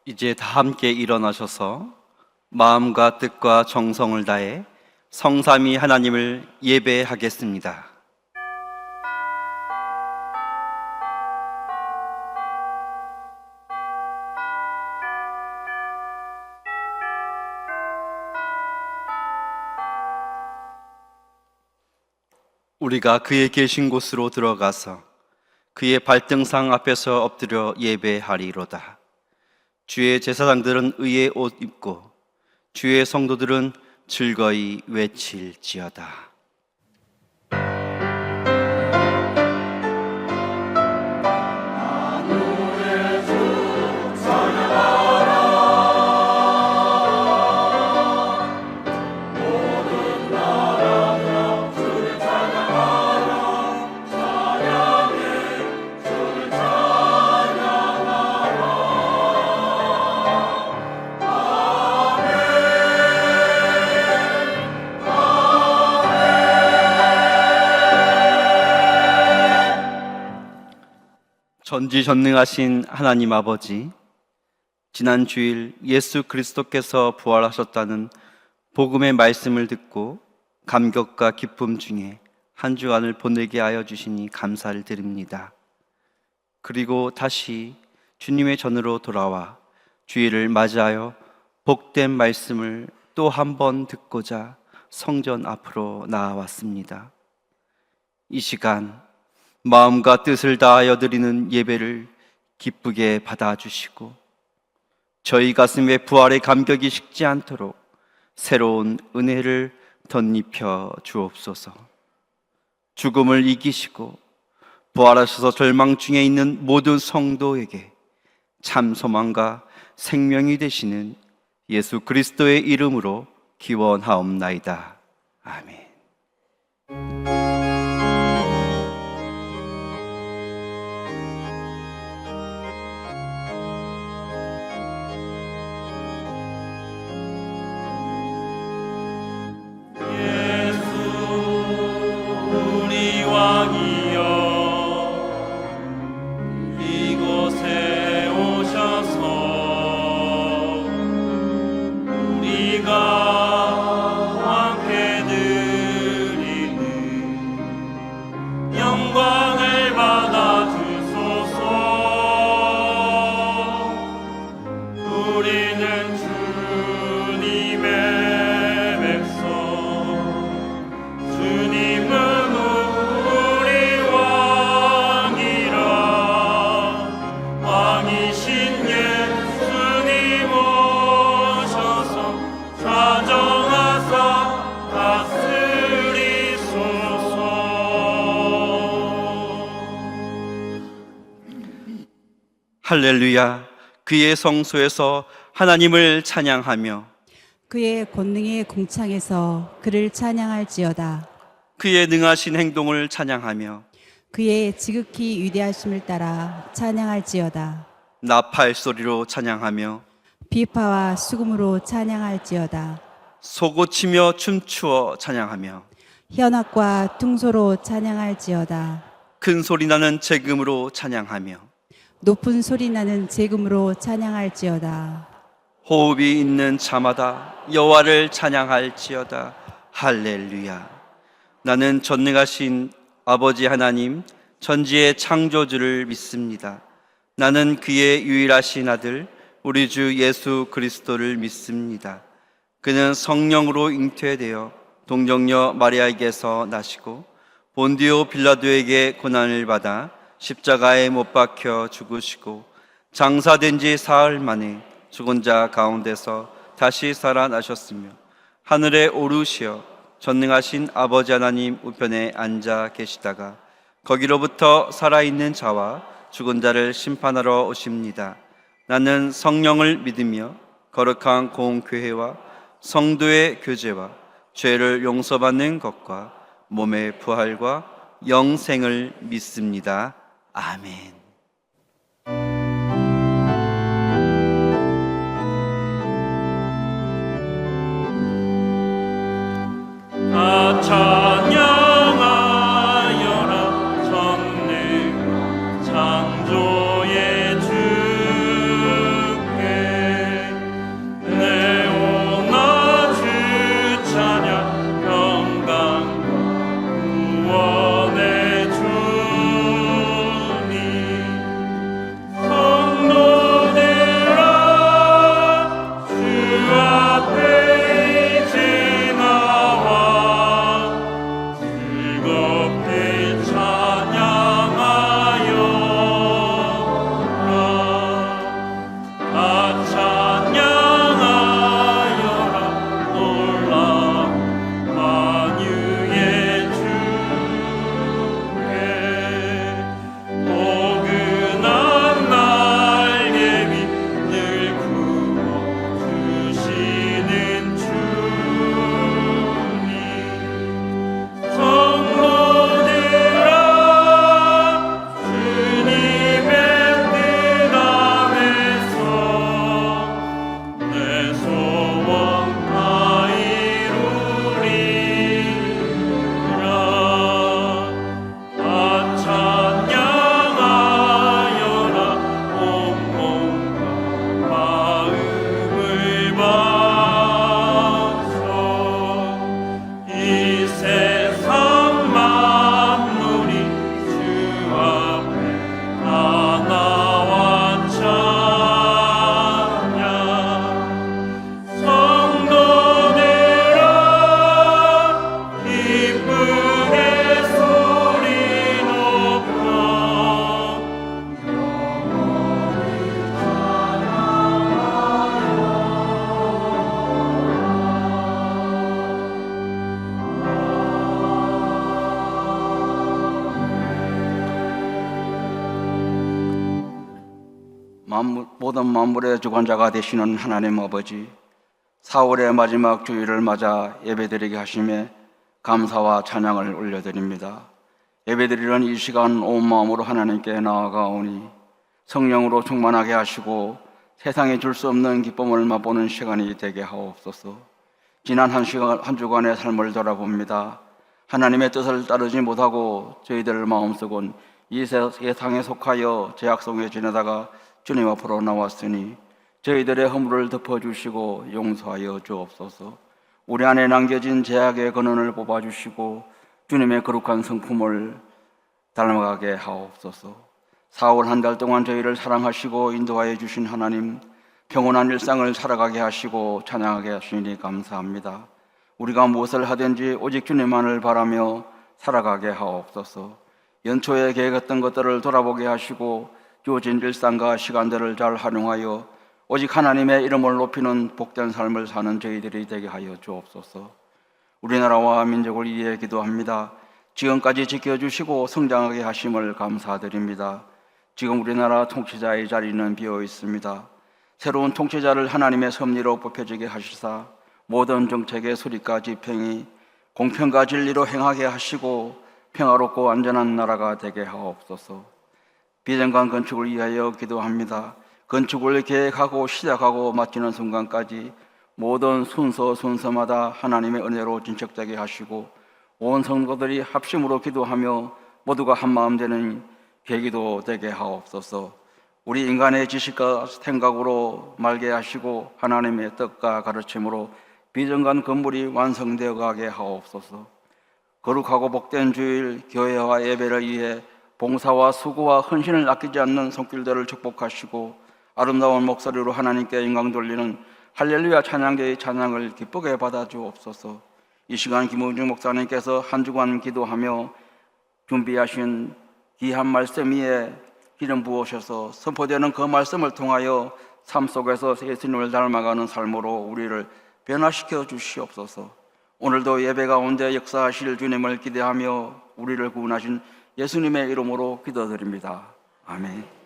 이제 다 함께 일어나셔서 마음과 뜻과 정성을 다해 성삼위 하나님을 예배하겠습니다. 우리가 그의 계신 곳으로 들어가서 그의 발등상 앞에서 엎드려 예배하리로다. 주의 제사장들은 의의 옷 입고 주의 성도들은 즐거이 외칠지어다. 전지전능하신 하나님 아버지, 지난 주일 예수 그리스도께서 부활하셨다는 복음의 말씀을 듣고 감격과 기쁨 중에 한 주간을 보내게 하여 주시니 감사를 드립니다. 그리고 다시 주님의 전으로 돌아와 주일을 맞이하여 복된 말씀을 또 한 번 듣고자 성전 앞으로 나아왔습니다. 이 시간 마음과 뜻을 다하여 드리는 예배를 기쁘게 받아주시고 저희 가슴에 부활의 감격이 식지 않도록 새로운 은혜를 덧입혀 주옵소서. 죽음을 이기시고 부활하셔서 절망 중에 있는 모든 성도에게 참 소망과 생명이 되시는 예수 그리스도의 이름으로 기원하옵나이다. 아멘. 할렐루야. 그의 성소에서 하나님을 찬양하며 그의 권능의 궁창에서 그를 찬양할지어다. 그의 능하신 행동을 찬양하며 그의 지극히 위대하심을 따라 찬양할지어다. 나팔 소리로 찬양하며 비파와 수금으로 찬양할지어다. 소고치며 춤추어 찬양하며 현악과 퉁소로 찬양할지어다. 큰 소리 나는 재금으로 찬양하며 높은 소리 나는 재금으로 찬양할지어다. 호흡이 있는 자마다 여호와를 찬양할지어다. 할렐루야. 나는 전능하신 아버지 하나님 전지의 창조주를 믿습니다. 나는 그의 유일하신 아들 우리 주 예수 그리스도를 믿습니다. 그는 성령으로 잉태되어 동정녀 마리아에게서 나시고 본디오 빌라도에게 고난을 받아 십자가에 못 박혀 죽으시고 장사된 지 사흘 만에 죽은 자 가운데서 다시 살아나셨으며 하늘에 오르시어 전능하신 아버지 하나님 우편에 앉아 계시다가 거기로부터 살아있는 자와 죽은 자를 심판하러 오십니다. 나는 성령을 믿으며 거룩한 공교회와 성도의 교제와 죄를 용서받는 것과 몸의 부활과 영생을 믿습니다. 아멘. 다 찬양하여라 전능 창조의 주께 모든 만물의 주관자가 되시는 하나님 아버지, 4월의 마지막 주일을 맞아 예배드리게 하심에 감사와 찬양을 올려드립니다. 예배드리는 이 시간 온 마음으로 하나님께 나아가오니 성령으로 충만하게 하시고 세상에 줄 수 없는 기쁨을 맛보는 시간이 되게 하옵소서. 지난 한 주간의 삶을 돌아봅니다. 하나님의 뜻을 따르지 못하고 저희들 마음속은 이 세상에 속하여 죄악 속에 지내다가 주님 앞으로 나왔으니 저희들의 허물을 덮어주시고 용서하여 주옵소서. 우리 안에 남겨진 죄악의 근원을 뽑아주시고 주님의 거룩한 성품을 닮아가게 하옵소서. 4월 한 달 동안 저희를 사랑하시고 인도하여 주신 하나님, 평온한 일상을 살아가게 하시고 찬양하게 하시니 감사합니다. 우리가 무엇을 하든지 오직 주님만을 바라며 살아가게 하옵소서. 연초에 계획했던 것들을 돌아보게 하시고 주어진 일상과 시간들을 잘 활용하여 오직 하나님의 이름을 높이는 복된 삶을 사는 저희들이 되게 하여 주옵소서. 우리나라와 민족을 위해 기도합니다. 지금까지 지켜주시고 성장하게 하심을 감사드립니다. 지금 우리나라 통치자의 자리는 비어 있습니다. 새로운 통치자를 하나님의 섭리로 뽑혀지게 하시사 모든 정책의 수립과 집행이 공평과 진리로 행하게 하시고 평화롭고 안전한 나라가 되게 하옵소서. 비전관 건축을 위하여 기도합니다. 건축을 계획하고 시작하고 마치는 순간까지 모든 순서마다 하나님의 은혜로 진척되게 하시고 온 성도들이 합심으로 기도하며 모두가 한마음 되는 계기도 되게 하옵소서. 우리 인간의 지식과 생각으로 말게 하시고 하나님의 뜻과 가르침으로 비전관 건물이 완성되어 가게 하옵소서. 거룩하고 복된 주일 교회와 예배를 위해 봉사와 수고와 헌신을 아끼지 않는 손길들을 축복하시고 아름다운 목소리로 하나님께 영광 돌리는 할렐루야 찬양대의 찬양을 기쁘게 받아주옵소서. 이 시간 김우중 목사님께서 한 주간 기도하며 준비하신 귀한 말씀 위에 기름 부으셔서 선포되는 그 말씀을 통하여 삶 속에서 예수님을 닮아가는 삶으로 우리를 변화시켜 주시옵소서. 오늘도 예배 가운데 역사하실 주님을 기대하며 우리를 구원하신 예수님의 이름으로 기도드립니다. 아멘.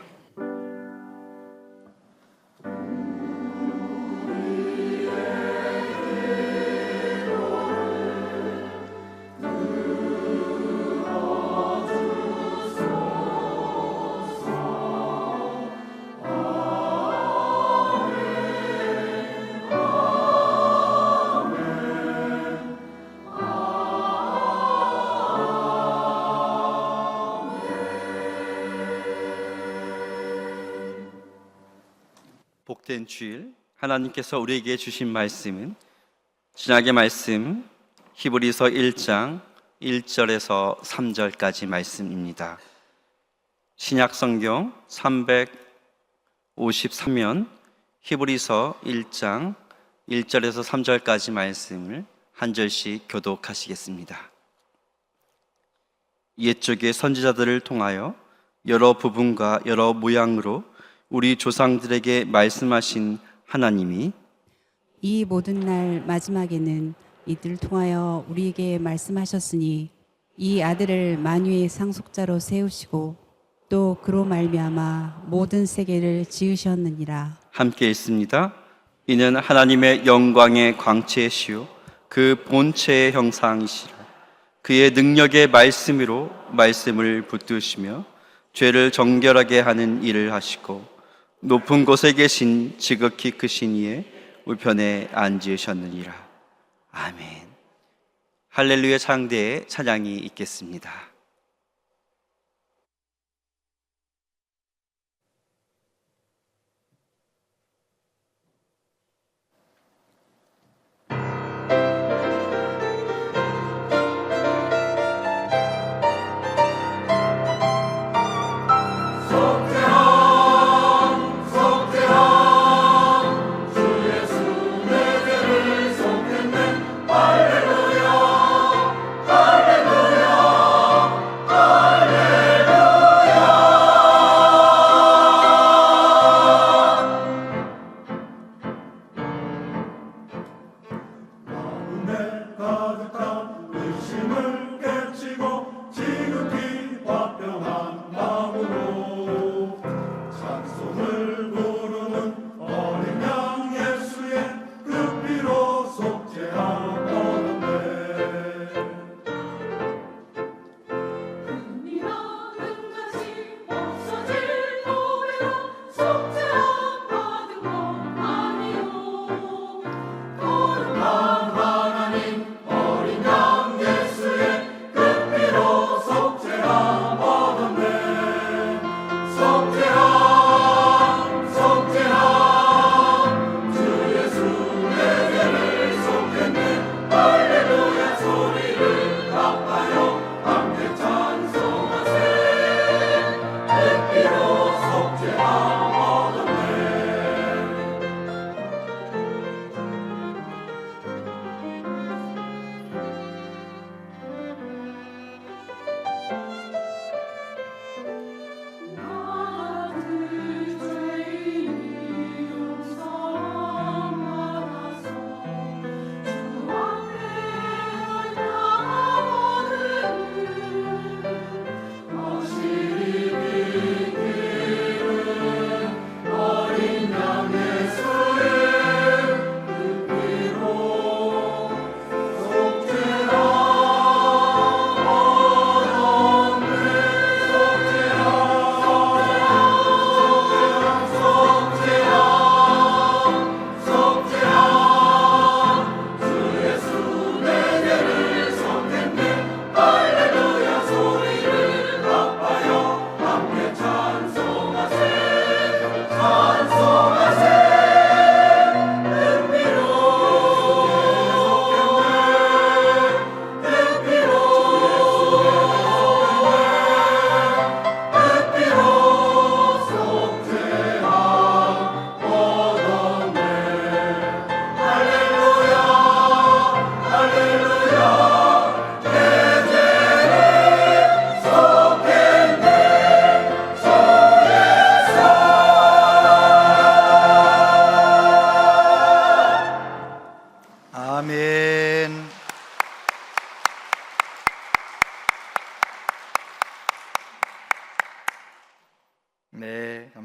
복된 주일, 하나님께서 우리에게 주신 말씀은 신약의 말씀 히브리서 1장 1절에서 3절까지 말씀입니다. 신약 성경 353면 히브리서 1장 1절에서 3절까지 말씀을 한 절씩 교독하시겠습니다. 옛적의 선지자들을 통하여 여러 부분과 여러 모양으로 우리 조상들에게 말씀하신 하나님이 이 모든 날 마지막에는 이들을 통하여 우리에게 말씀하셨으니 이 아들을 만유의 상속자로 세우시고 또 그로 말미암아 모든 세계를 지으셨느니라. 함께 읽습니다. 이는 하나님의 영광의 광채시요 그 본체의 형상이시라. 그의 능력의 말씀으로 말씀을 붙드시며 죄를 정결하게 하는 일을 하시고 높은 곳에 계신 지극히 크신 이의 우편에 앉으셨느니라. 아멘. 할렐루야 창대의 찬양이 있겠습니다. 지극히 화평한 마음으로 찬송을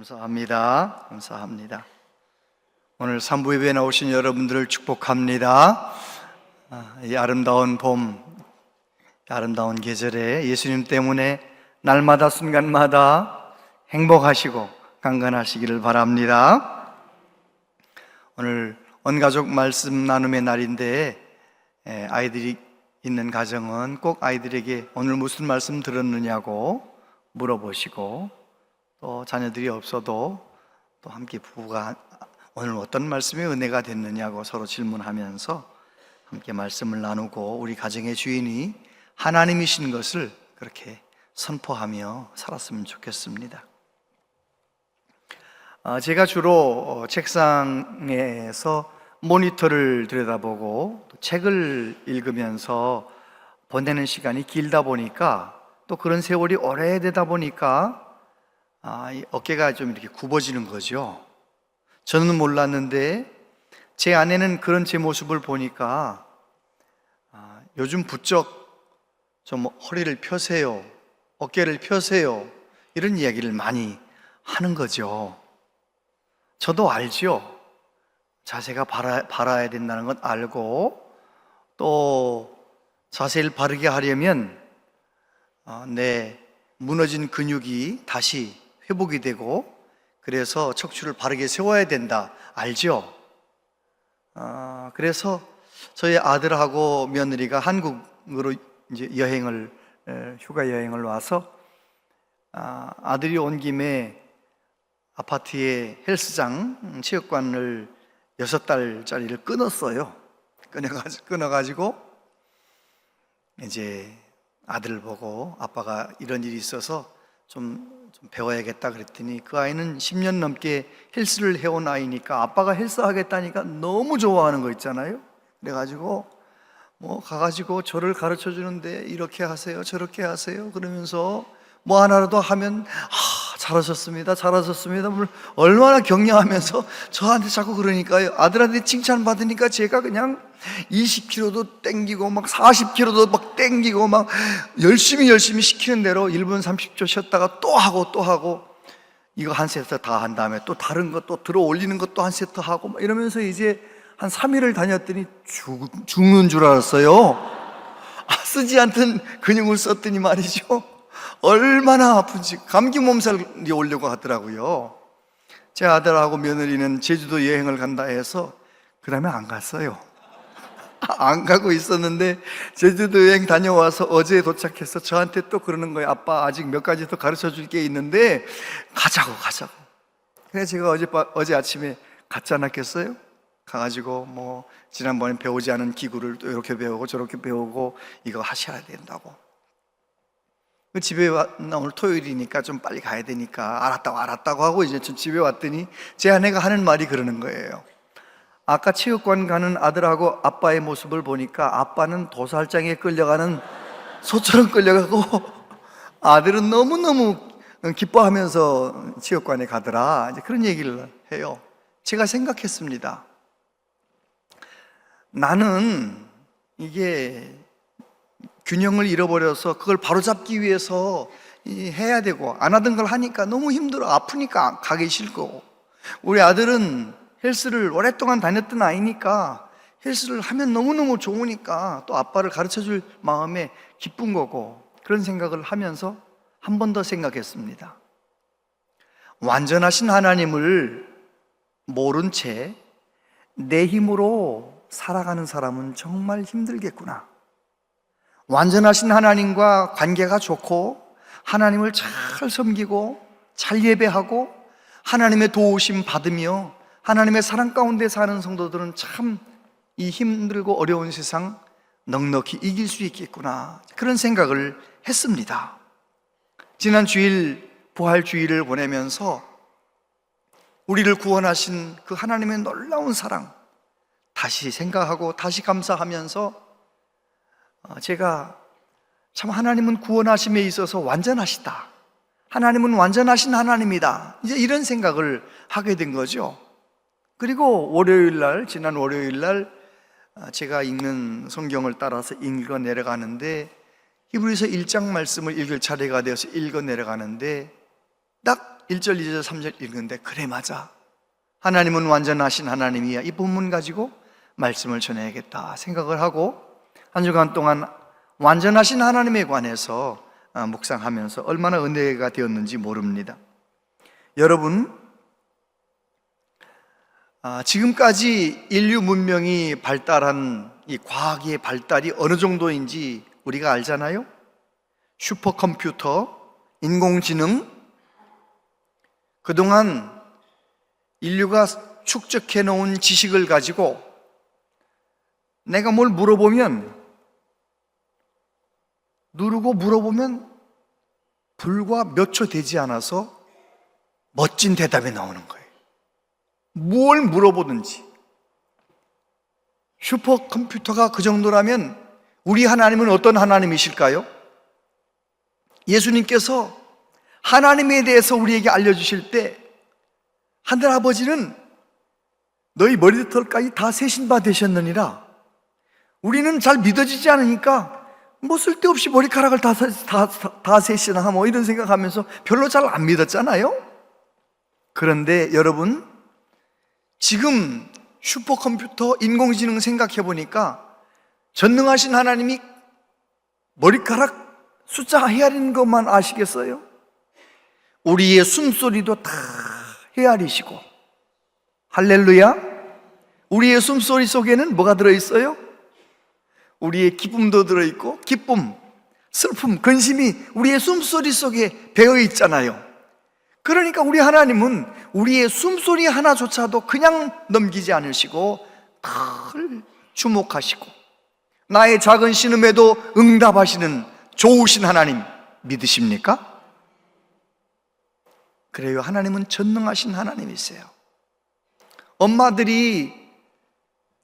감사합니다. 감사합니다. 오늘 산부 예배에 나오신 여러분들을 축복합니다. 이 아름다운 봄, 아름다운 계절에 예수님 때문에 날마다 순간마다 행복하시고 강건하시기를 바랍니다. 오늘 온가족 말씀 나눔의 날인데 아이들이 있는 가정은 꼭 아이들에게 오늘 무슨 말씀 들었느냐고 물어보시고, 또 자녀들이 없어도 또 함께 부부가 오늘 어떤 말씀이 은혜가 됐느냐고 서로 질문하면서 함께 말씀을 나누고 우리 가정의 주인이 하나님이신 것을 그렇게 선포하며 살았으면 좋겠습니다. 제가 주로 책상에서 모니터를 들여다보고 또 책을 읽으면서 보내는 시간이 길다 보니까, 또 그런 세월이 오래되다 보니까 이 어깨가 좀 이렇게 굽어지는 거죠. 저는 몰랐는데 제 아내는 그런 제 모습을 보니까 요즘 부쩍 좀 허리를 펴세요, 어깨를 펴세요, 이런 이야기를 많이 하는 거죠. 저도 알죠. 자세가 바라야 된다는 건 알고, 또 자세를 바르게 하려면 내 무너진 근육이 다시 회복이 되고, 그래서 척추를 바르게 세워야 된다, 알죠? 그래서 저희 아들하고 며느리가 한국으로 이제 휴가 여행을 와서 아들이 온 김에 아파트에 헬스장, 체육관을 6달짜리를 끊었어요. 끊어가지고 이제 아들을 보고 아빠가 이런 일이 있어서 좀 배워야겠다 그랬더니, 그 아이는 10년 넘게 헬스를 해온 아이니까 아빠가 헬스 하겠다니까 너무 좋아하는 거 있잖아요. 그래가지고 가가지고 저를 가르쳐 주는데 이렇게 하세요, 저렇게 하세요 그러면서 뭐 하나라도 하면 잘하셨습니다, 잘하셨습니다, 얼마나 격려하면서 저한테 자꾸 그러니까요. 아들한테 칭찬 받으니까 제가 그냥 20kg도 땡기고 막 40kg도 막 땡기고 막 열심히 시키는 대로 1분 30초 쉬었다가 또 하고 이거 한 세트 다 한 다음에 또 다른 거 또 들어 올리는 것도 한 세트 하고 막 이러면서 이제 한 3일을 다녔더니 죽는 줄 알았어요. 쓰지 않던 근육을 썼더니 말이죠, 얼마나 아픈지 감기 몸살이 오려고 하더라고요. 제 아들하고 며느리는 제주도 여행을 간다 해서 그 다음에 안 갔어요. 안 가고 있었는데 제주도 여행 다녀와서 어제 도착해서 저한테 또 그러는 거예요. 아빠 아직 몇 가지 더 가르쳐 줄 게 있는데 가자고. 그래서 제가 어제 아침에 갔지 않았겠어요? 가가지고 지난번에 배우지 않은 기구를 또 이렇게 배우고 저렇게 배우고 이거 하셔야 된다고. 집에 나 오늘 토요일이니까 좀 빨리 가야 되니까 알았다고 하고 이제 좀 집에 왔더니 제 아내가 하는 말이 그러는 거예요. 아까 체육관 가는 아들하고 아빠의 모습을 보니까 아빠는 도살장에 끌려가는 소처럼 끌려가고 아들은 너무너무 기뻐하면서 체육관에 가더라, 이제 그런 얘기를 해요. 제가 생각했습니다. 나는 이게 균형을 잃어버려서 그걸 바로잡기 위해서 해야 되고, 안 하던 걸 하니까 너무 힘들어, 아프니까 가기 싫고, 우리 아들은 헬스를 오랫동안 다녔던 아이니까 헬스를 하면 너무너무 좋으니까 또 아빠를 가르쳐줄 마음에 기쁜 거고, 그런 생각을 하면서 한 번 더 생각했습니다. 완전하신 하나님을 모른 채 내 힘으로 살아가는 사람은 정말 힘들겠구나. 완전하신 하나님과 관계가 좋고 하나님을 잘 섬기고 잘 예배하고 하나님의 도우심 받으며 하나님의 사랑 가운데 사는 성도들은 참 이 힘들고 어려운 세상 넉넉히 이길 수 있겠구나, 그런 생각을 했습니다. 지난 주일 부활주일을 보내면서 우리를 구원하신 그 하나님의 놀라운 사랑 다시 생각하고 다시 감사하면서 제가 참 하나님은 구원하심에 있어서 완전하시다, 하나님은 완전하신 하나님이다, 이제 이런 생각을 하게 된 거죠. 그리고 지난 월요일 날 제가 읽는 성경을 따라서 읽어 내려가는데 히브리서 1장 말씀을 읽을 차례가 되어서 읽어 내려가는데 딱 1절, 2절, 3절 읽는데 그래 맞아. 하나님은 완전하신 하나님이야. 이 본문 가지고 말씀을 전해야겠다 생각을 하고 한 주간 동안 완전하신 하나님에 관해서 묵상하면서 얼마나 은혜가 되었는지 모릅니다. 여러분, 지금까지 인류 문명이 발달한 이 과학의 발달이 어느 정도인지 우리가 알잖아요. 슈퍼컴퓨터, 인공지능, 그동안 인류가 축적해 놓은 지식을 가지고 내가 뭘 물어보면, 누르고 물어보면 불과 몇 초 되지 않아서 멋진 대답이 나오는 거예요. 뭘 물어보든지. 슈퍼컴퓨터가 그 정도라면 우리 하나님은 어떤 하나님이실까요? 예수님께서 하나님에 대해서 우리에게 알려주실 때 하늘 아버지는 너희 머리털까지 다 세신 바 되셨느니라. 우리는 잘 믿어지지 않으니까 뭐 쓸데없이 머리카락을 다 세시나 뭐 이런 생각하면서 별로 잘 안 믿었잖아요. 그런데 여러분, 지금 슈퍼컴퓨터, 인공지능 생각해 보니까 전능하신 하나님이 머리카락 숫자 헤아리는 것만 아시겠어요? 우리의 숨소리도 다 헤아리시고, 할렐루야. 우리의 숨소리 속에는 뭐가 들어있어요? 우리의 기쁨도 들어있고, 기쁨, 슬픔, 근심이 우리의 숨소리 속에 배어 있잖아요. 그러니까 우리 하나님은 우리의 숨소리 하나조차도 그냥 넘기지 않으시고 늘 주목하시고 나의 작은 신음에도 응답하시는 좋으신 하나님 믿으십니까? 그래요. 하나님은 전능하신 하나님이세요. 엄마들이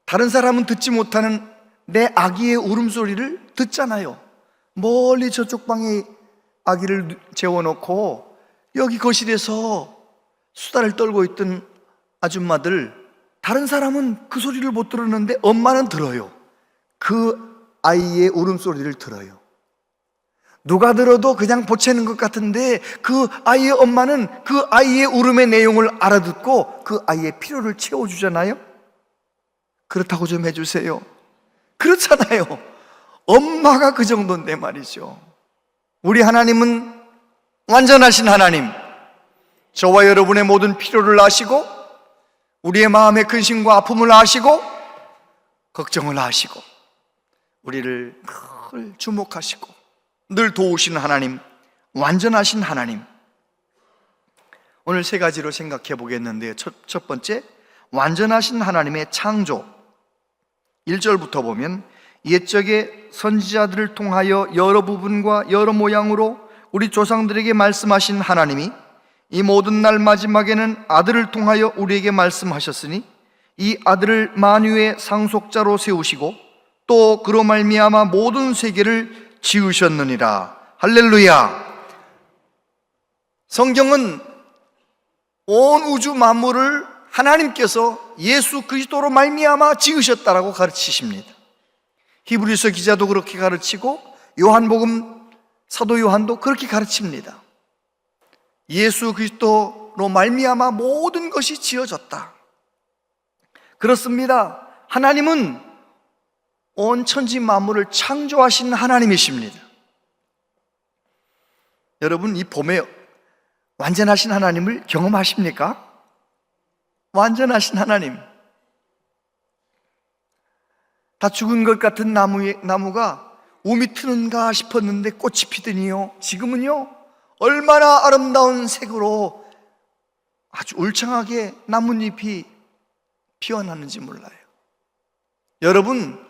다른 사람은 듣지 못하는 내 아기의 울음소리를 듣잖아요. 멀리 저쪽 방에 아기를 재워놓고 여기 거실에서 수다를 떨고 있던 아줌마들, 다른 사람은 그 소리를 못 들었는데 엄마는 들어요. 그 아이의 울음소리를 들어요. 누가 들어도 그냥 보채는 것 같은데 그 아이의 엄마는 그 아이의 울음의 내용을 알아듣고 그 아이의 필요를 채워주잖아요. 그렇다고 좀 해주세요. 그렇잖아요. 엄마가 그 정도인데 말이죠. 우리 하나님은 완전하신 하나님, 저와 여러분의 모든 필요를 아시고 우리의 마음의 근심과 아픔을 아시고 걱정을 아시고 우리를 늘 주목하시고 늘 도우시는 하나님, 완전하신 하나님. 오늘 세 가지로 생각해 보겠는데요. 첫 번째, 완전하신 하나님의 창조. 1절부터 보면 옛적에 선지자들을 통하여 여러 부분과 여러 모양으로 우리 조상들에게 말씀하신 하나님이 이 모든 날 마지막에는 아들을 통하여 우리에게 말씀하셨으니 이 아들을 만유의 상속자로 세우시고 또 그로 말미암아 모든 세계를 지으셨느니라. 할렐루야. 성경은 온 우주 만물을 하나님께서 예수 그리스도로 말미암아 지으셨다라고 가르치십니다. 히브리서 기자도 그렇게 가르치고 요한복음 사도 요한도 그렇게 가르칩니다. 예수 그리스도로 말미암아 모든 것이 지어졌다. 그렇습니다. 하나님은 온 천지 만물을 창조하신 하나님이십니다. 여러분, 이 봄에 완전하신 하나님을 경험하십니까? 완전하신 하나님. 다 죽은 것 같은 나무가 움이 트는가 싶었는데 꽃이 피더니요, 지금은요 얼마나 아름다운 색으로 아주 울창하게 나뭇잎이 피어나는지 몰라요. 여러분,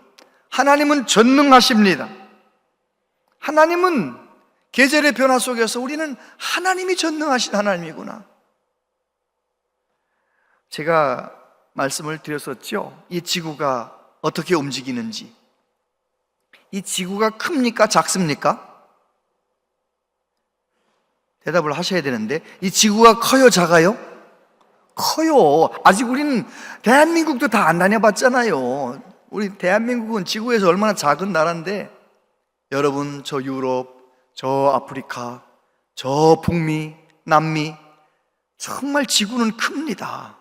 하나님은 전능하십니다. 하나님은 계절의 변화 속에서 우리는 하나님이 전능하신 하나님이구나. 제가 말씀을 드렸었죠. 이 지구가 어떻게 움직이는지. 이 지구가 큽니까? 작습니까? 대답을 하셔야 되는데, 이 지구가 커요? 작아요? 커요. 아직 우리는 대한민국도 다 안 다녀봤잖아요. 우리 대한민국은 지구에서 얼마나 작은 나라인데, 여러분, 저 유럽, 저 아프리카, 저 북미, 남미, 정말 지구는 큽니다.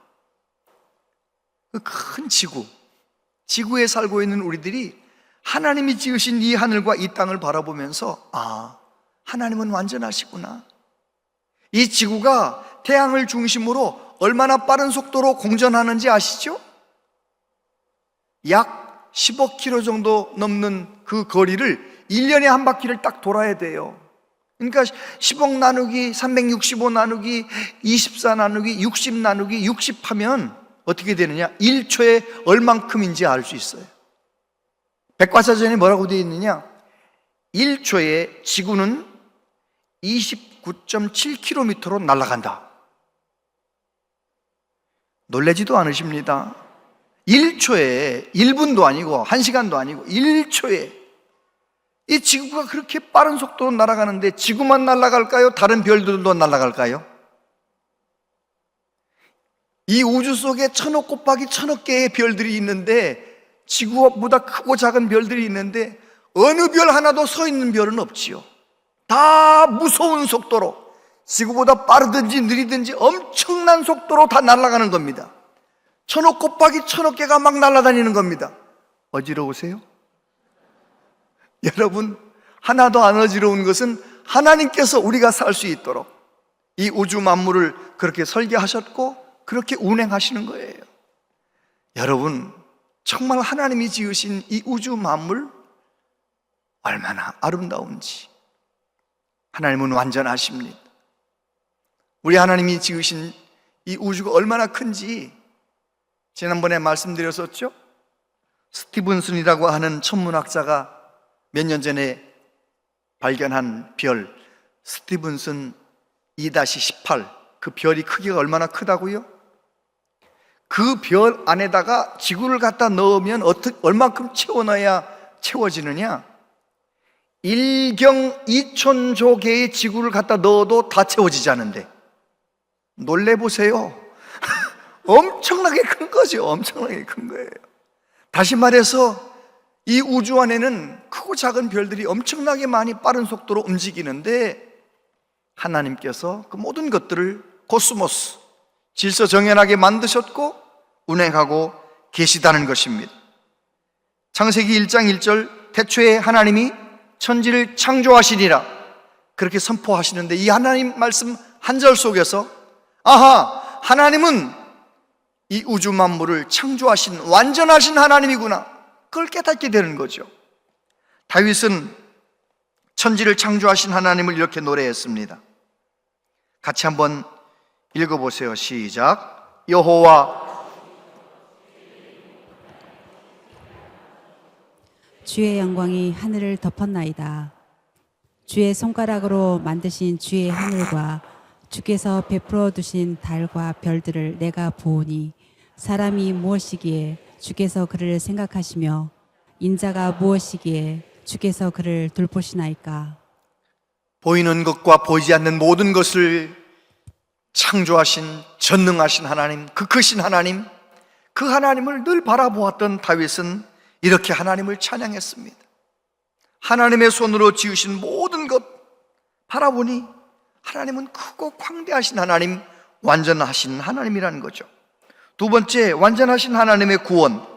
그 큰 지구에 살고 있는 우리들이 하나님이 지으신 이 하늘과 이 땅을 바라보면서 하나님은 완전하시구나. 이 지구가 태양을 중심으로 얼마나 빠른 속도로 공전하는지 아시죠? 약 15km 정도 넘는 그 거리를 1년에 한 바퀴를 딱 돌아야 돼요. 그러니까 10억 나누기 365 나누기 24 나누기 60 나누기 60 하면 어떻게 되느냐? 1초에 얼만큼인지 알 수 있어요. 백과사전에 뭐라고 되어 있느냐? 1초에 지구는 29.7km로 날아간다. 놀라지도 않으십니다. 1초에 1분도 아니고 1시간도 아니고 1초에 이 지구가 그렇게 빠른 속도로 날아가는데 지구만 날아갈까요? 다른 별들도 날아갈까요? 이 우주 속에 1000억 곱하기 1000억 개의 별들이 있는데 지구보다 크고 작은 별들이 있는데 어느 별 하나도 서 있는 별은 없지요. 다 무서운 속도로 지구보다 빠르든지 느리든지 엄청난 속도로 다 날아가는 겁니다. 1000억 곱하기 1000억 개가 막 날아다니는 겁니다. 어지러우세요? 여러분, 하나도 안 어지러운 것은 하나님께서 우리가 살 수 있도록 이 우주 만물을 그렇게 설계하셨고 그렇게 운행하시는 거예요. 여러분, 정말 하나님이 지으신 이 우주 만물 얼마나 아름다운지. 하나님은 완전하십니다. 우리 하나님이 지으신 이 우주가 얼마나 큰지 지난번에 말씀드렸었죠? 스티븐슨이라고 하는 천문학자가 몇 년 전에 발견한 별 스티븐슨 2-18, 그 별이 크기가 얼마나 크다고요? 그 별 안에다가 지구를 갖다 넣으면 얼마큼 채워넣어야 채워지느냐? 1경 2천조 개의 지구를 갖다 넣어도 다 채워지지 않는데 놀래보세요. 엄청나게 큰 거죠. 엄청나게 큰 거예요. 다시 말해서 이 우주 안에는 크고 작은 별들이 엄청나게 많이 빠른 속도로 움직이는데 하나님께서 그 모든 것들을 코스모스, 질서정연하게 만드셨고 운행하고 계시다는 것입니다. 창세기 1장 1절 태초에 하나님이 천지를 창조하시니라 그렇게 선포하시는데 이 하나님 말씀 한 절 속에서 하나님은 이 우주 만물을 창조하신 완전하신 하나님이구나, 그걸 깨닫게 되는 거죠. 다윗은 천지를 창조하신 하나님을 이렇게 노래했습니다. 같이 한번 읽어보세요. 시작. 여호와 주의 영광이 하늘을 덮었나이다. 주의 손가락으로 만드신 주의 하늘과 주께서 베풀어 두신 달과 별들을 내가 보오니 사람이 무엇이기에 주께서 그를 생각하시며 인자가 무엇이기에 주께서 그를 돌보시나이까. 보이는 것과 보이지 않는 모든 것을 창조하신 전능하신 하나님, 그 크신 하나님, 그 하나님을 늘 바라보았던 다윗은 이렇게 하나님을 찬양했습니다. 하나님의 손으로 지으신 모든 것 바라보니 하나님은 크고 광대하신 하나님, 완전하신 하나님이라는 거죠. 두 번째, 완전하신 하나님의 구원.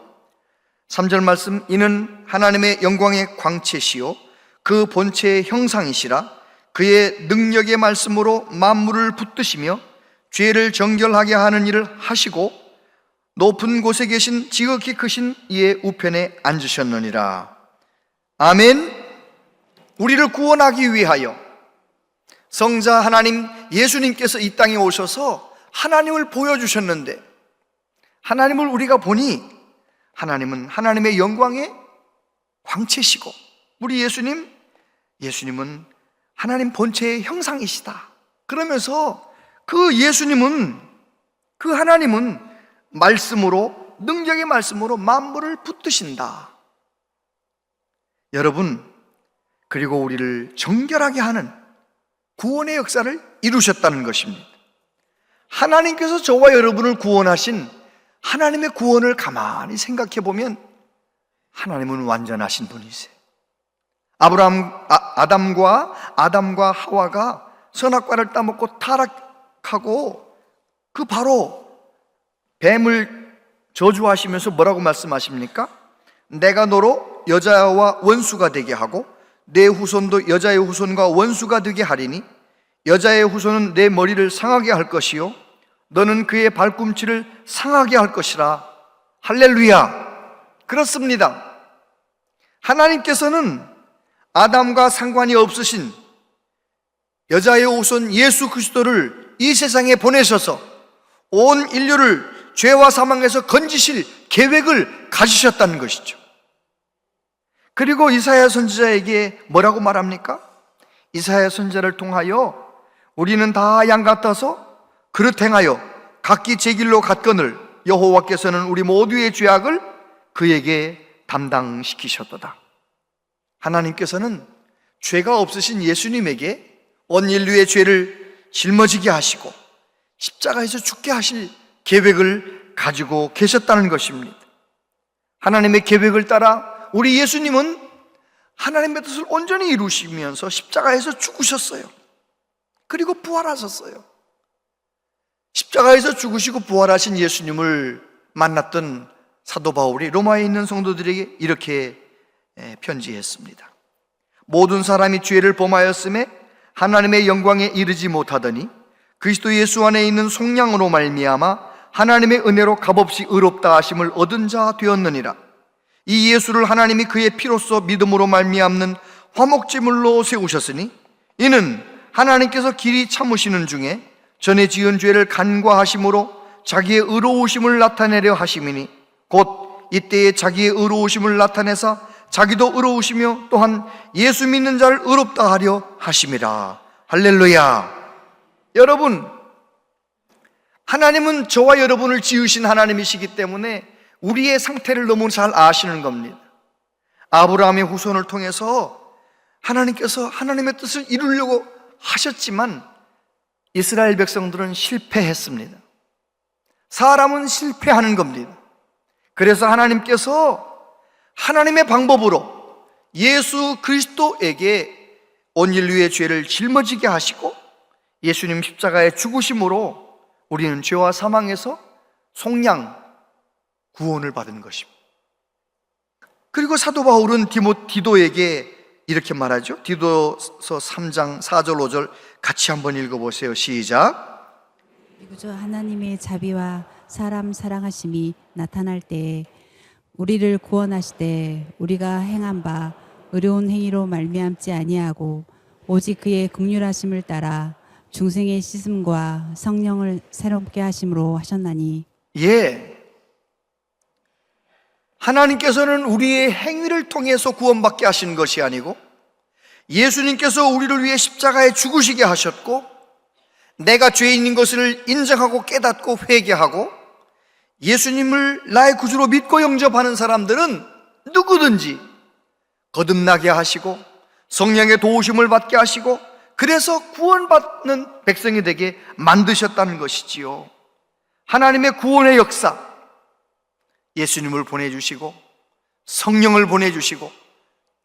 3절 말씀, 이는 하나님의 영광의 광채시요 그 본체의 형상이시라. 그의 능력의 말씀으로 만물을 붙드시며 죄를 정결하게 하는 일을 하시고 높은 곳에 계신 지극히 크신 이의 우편에 앉으셨느니라. 아멘. 우리를 구원하기 위하여 성자 하나님 예수님께서 이 땅에 오셔서 하나님을 보여주셨는데, 하나님을 우리가 보니 하나님은 하나님의 영광의 광채시고 우리 예수님은 하나님 본체의 형상이시다. 그러면서 그 예수님은, 그 하나님은 말씀으로, 능력의 말씀으로 만물을 붙드신다. 여러분, 그리고 우리를 정결하게 하는 구원의 역사를 이루셨다는 것입니다. 하나님께서 저와 여러분을 구원하신 하나님의 구원을 가만히 생각해 보면 하나님은 완전하신 분이세요. 아담과 하와가 선악과를 따먹고 타락하고 그 바로 뱀을 저주하시면서 뭐라고 말씀하십니까? 내가 너로 여자와 원수가 되게 하고 내 후손도 여자의 후손과 원수가 되게 하리니 여자의 후손은 내 머리를 상하게 할 것이요 너는 그의 발꿈치를 상하게 할 것이라. 할렐루야. 그렇습니다. 하나님께서는 아담과 상관이 없으신 여자의 후손 예수 그리스도를 이 세상에 보내셔서 온 인류를 죄와 사망에서 건지실 계획을 가지셨다는 것이죠. 그리고 이사야 선지자에게 뭐라고 말합니까? 이사야 선지자를 통하여 우리는 다 양 같아서 그릇 행하여 각기 제 길로 갔거늘 여호와께서는 우리 모두의 죄악을 그에게 담당시키셨도다. 하나님께서는 죄가 없으신 예수님에게 온 인류의 죄를 짊어지게 하시고 십자가에서 죽게 하실 계획을 가지고 계셨다는 것입니다. 하나님의 계획을 따라 우리 예수님은 하나님의 뜻을 온전히 이루시면서 십자가에서 죽으셨어요. 그리고 부활하셨어요. 십자가에서 죽으시고 부활하신 예수님을 만났던 사도 바울이 로마에 있는 성도들에게 이렇게 편지했습니다. 모든 사람이 죄를 범하였음에 하나님의 영광에 이르지 못하더니 그리스도 예수 안에 있는 속량으로 말미암아 하나님의 은혜로 값없이 의롭다 하심을 얻은 자 되었느니라. 이 예수를 하나님이 그의 피로써 믿음으로 말미암는 화목제물로 세우셨으니 이는 하나님께서 길이 참으시는 중에 전에 지은 죄를 간과하심으로 자기의 의로우심을 나타내려 하심이니 곧 이때에 자기의 의로우심을 나타내사 자기도 의로우시며 또한 예수 믿는 자를 의롭다 하려 하심이라. 할렐루야. 여러분, 하나님은 저와 여러분을 지으신 하나님이시기 때문에 우리의 상태를 너무 잘 아시는 겁니다. 아브라함의 후손을 통해서 하나님께서 하나님의 뜻을 이루려고 하셨지만 이스라엘 백성들은 실패했습니다. 사람은 실패하는 겁니다. 그래서 하나님께서 하나님의 방법으로 예수 그리스도에게 온 인류의 죄를 짊어지게 하시고 예수님 십자가의 죽으심으로 우리는 죄와 사망에서 속량 구원을 받은 것입니다. 그리고 사도 바울은 디도에게 이렇게 말하죠. 디도서 3장 4절 5절 같이 한번 읽어보세요. 시작. 그리고 저 하나님의 자비와 사람 사랑하심이 나타날 때에 우리를 구원하시되 우리가 행한 바 의로운 행위로 말미암지 아니하고 오직 그의 긍휼하심을 따라 중생의 씻음과 성령을 새롭게 하심으로 하셨나니. 예. 하나님께서는 우리의 행위를 통해서 구원받게 하신 것이 아니고 예수님께서 우리를 위해 십자가에 죽으시게 하셨고 내가 죄인인 것을 인정하고 깨닫고 회개하고 예수님을 나의 구주로 믿고 영접하는 사람들은 누구든지 거듭나게 하시고 성령의 도우심을 받게 하시고 그래서 구원받는 백성이 되게 만드셨다는 것이지요. 하나님의 구원의 역사, 예수님을 보내주시고 성령을 보내주시고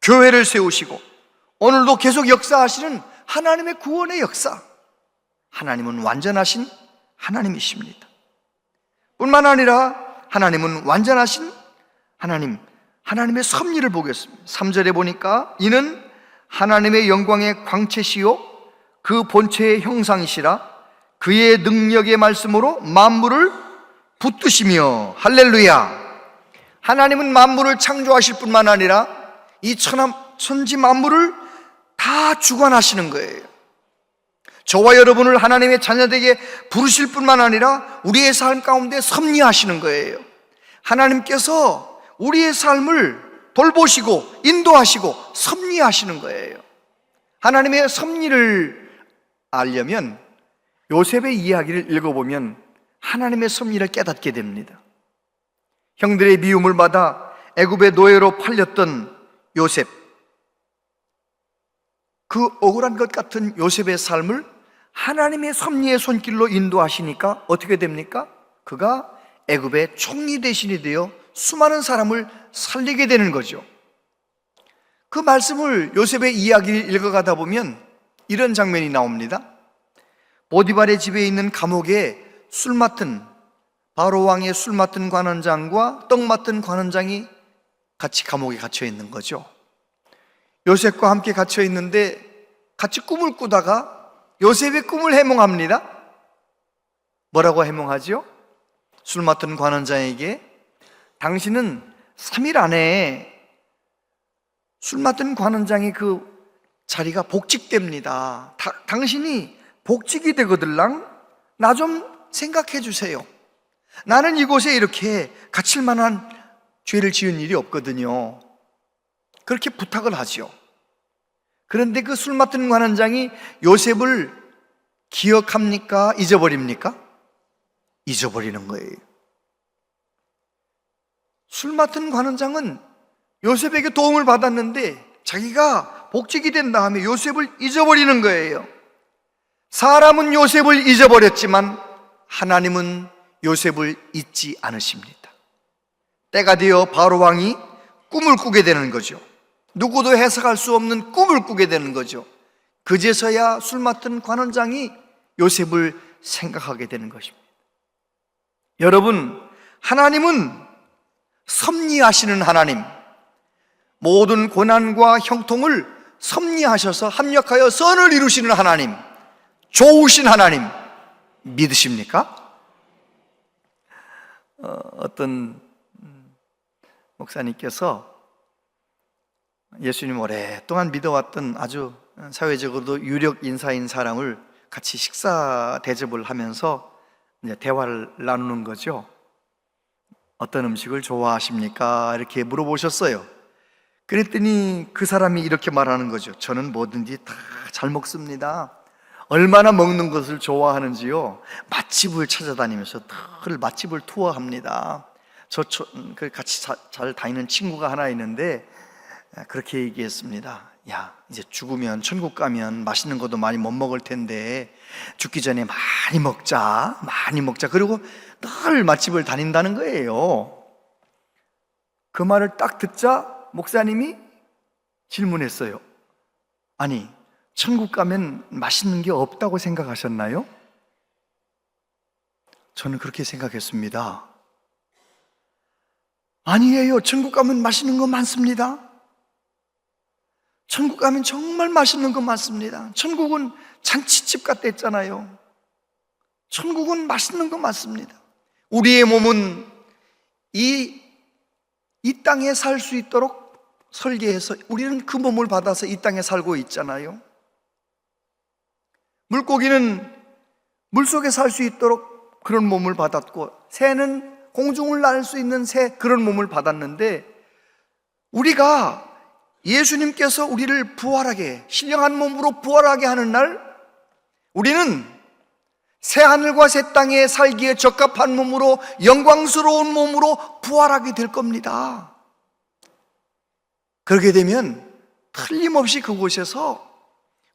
교회를 세우시고 오늘도 계속 역사하시는 하나님의 구원의 역사. 하나님은 완전하신 하나님이십니다. 뿐만 아니라 하나님은 완전하신 하나님의 섭리를 보겠습니다. 3절에 보니까 이는 하나님의 영광의 광채시요 그 본체의 형상이시라 그의 능력의 말씀으로 만물을 붙드시며. 할렐루야. 하나님은 만물을 창조하실 뿐만 아니라 이 천지 만물을 다 주관하시는 거예요. 저와 여러분을 하나님의 자녀되게 부르실 뿐만 아니라 우리의 삶 가운데 섭리하시는 거예요. 하나님께서 우리의 삶을 돌보시고 인도하시고 섭리하시는 거예요. 하나님의 섭리를 알려면 요셉의 이야기를 읽어보면 하나님의 섭리를 깨닫게 됩니다. 형들의 미움을 받아 애굽의 노예로 팔렸던 요셉, 그 억울한 것 같은 요셉의 삶을 하나님의 섭리의 손길로 인도하시니까 어떻게 됩니까? 그가 애굽의 총리 대신이 되어 수많은 사람을 살리게 되는 거죠. 그 말씀을 요셉의 이야기를 읽어가다 보면 이런 장면이 나옵니다. 보디발의 집에 있는 감옥에 바로 왕의 술 맡은 관원장과 떡 맡은 관원장이 같이 감옥에 갇혀 있는 거죠. 요셉과 함께 갇혀 있는데 같이 꿈을 꾸다가 요셉의 꿈을 해몽합니다. 뭐라고 해몽하죠? 술 맡은 관원장에게 당신은 3일 안에 술 맡은 관원장의 그 자리가 복직됩니다. 당신이 복직이 되거들랑 나 좀 생각해 주세요. 나는 이곳에 이렇게 갇힐 만한 죄를 지은 일이 없거든요. 그렇게 부탁을 하죠. 그런데 그 술 맡은 관원장이 요셉을 기억합니까? 잊어버립니까? 잊어버리는 거예요. 술 맡은 관원장은 요셉에게 도움을 받았는데 자기가 복직이 된 다음에 요셉을 잊어버리는 거예요. 사람은 요셉을 잊어버렸지만 하나님은 요셉을 잊지 않으십니다. 때가 되어 바로 왕이 꿈을 꾸게 되는 거죠. 누구도 해석할 수 없는 꿈을 꾸게 되는 거죠. 그제서야 술 맡은 관원장이 요셉을 생각하게 되는 것입니다. 여러분, 하나님은 섭리하시는 하나님, 모든 고난과 형통을 섭리하셔서 합력하여 선을 이루시는 하나님, 좋으신 하나님 믿으십니까? 어떤 목사님께서 예수님 오랫동안 믿어왔던 아주 사회적으로도 유력 인사인 사람을 같이 식사 대접을 하면서 이제 대화를 나누는 거죠. 어떤 음식을 좋아하십니까? 이렇게 물어보셨어요. 그랬더니 그 사람이 이렇게 말하는 거죠. 저는 뭐든지 다 잘 먹습니다. 얼마나 먹는 것을 좋아하는지요. 맛집을 찾아다니면서 늘 맛집을 투어합니다. 같이 잘 다니는 친구가 하나 있는데 그렇게 얘기했습니다. 야, 이제 죽으면 천국 가면 맛있는 것도 많이 못 먹을 텐데 죽기 전에 많이 먹자. 그리고 늘 맛집을 다닌다는 거예요. 그 말을 딱 듣자 목사님이 질문했어요. 아니, 천국 가면 맛있는 게 없다고 생각하셨나요? 저는 그렇게 생각했습니다. 아니에요. 천국 가면 맛있는 거 많습니다. 천국 가면 정말 맛있는 거 많습니다. 천국은 잔치집 같댔잖아요. 천국은 맛있는 거 많습니다. 우리의 몸은 이 땅에 살 수 있도록 설계해서 우리는 그 몸을 받아서 이 땅에 살고 있잖아요. 물고기는 물속에 살 수 있도록 그런 몸을 받았고, 새는 공중을 날 수 있는 그런 몸을 받았는데, 우리가 예수님께서 우리를 부활하게, 신령한 몸으로 부활하게 하는 날, 우리는 새 하늘과 새 땅에 살기에 적합한 몸으로, 영광스러운 몸으로 부활하게 될 겁니다. 그렇게 되면 틀림없이 그곳에서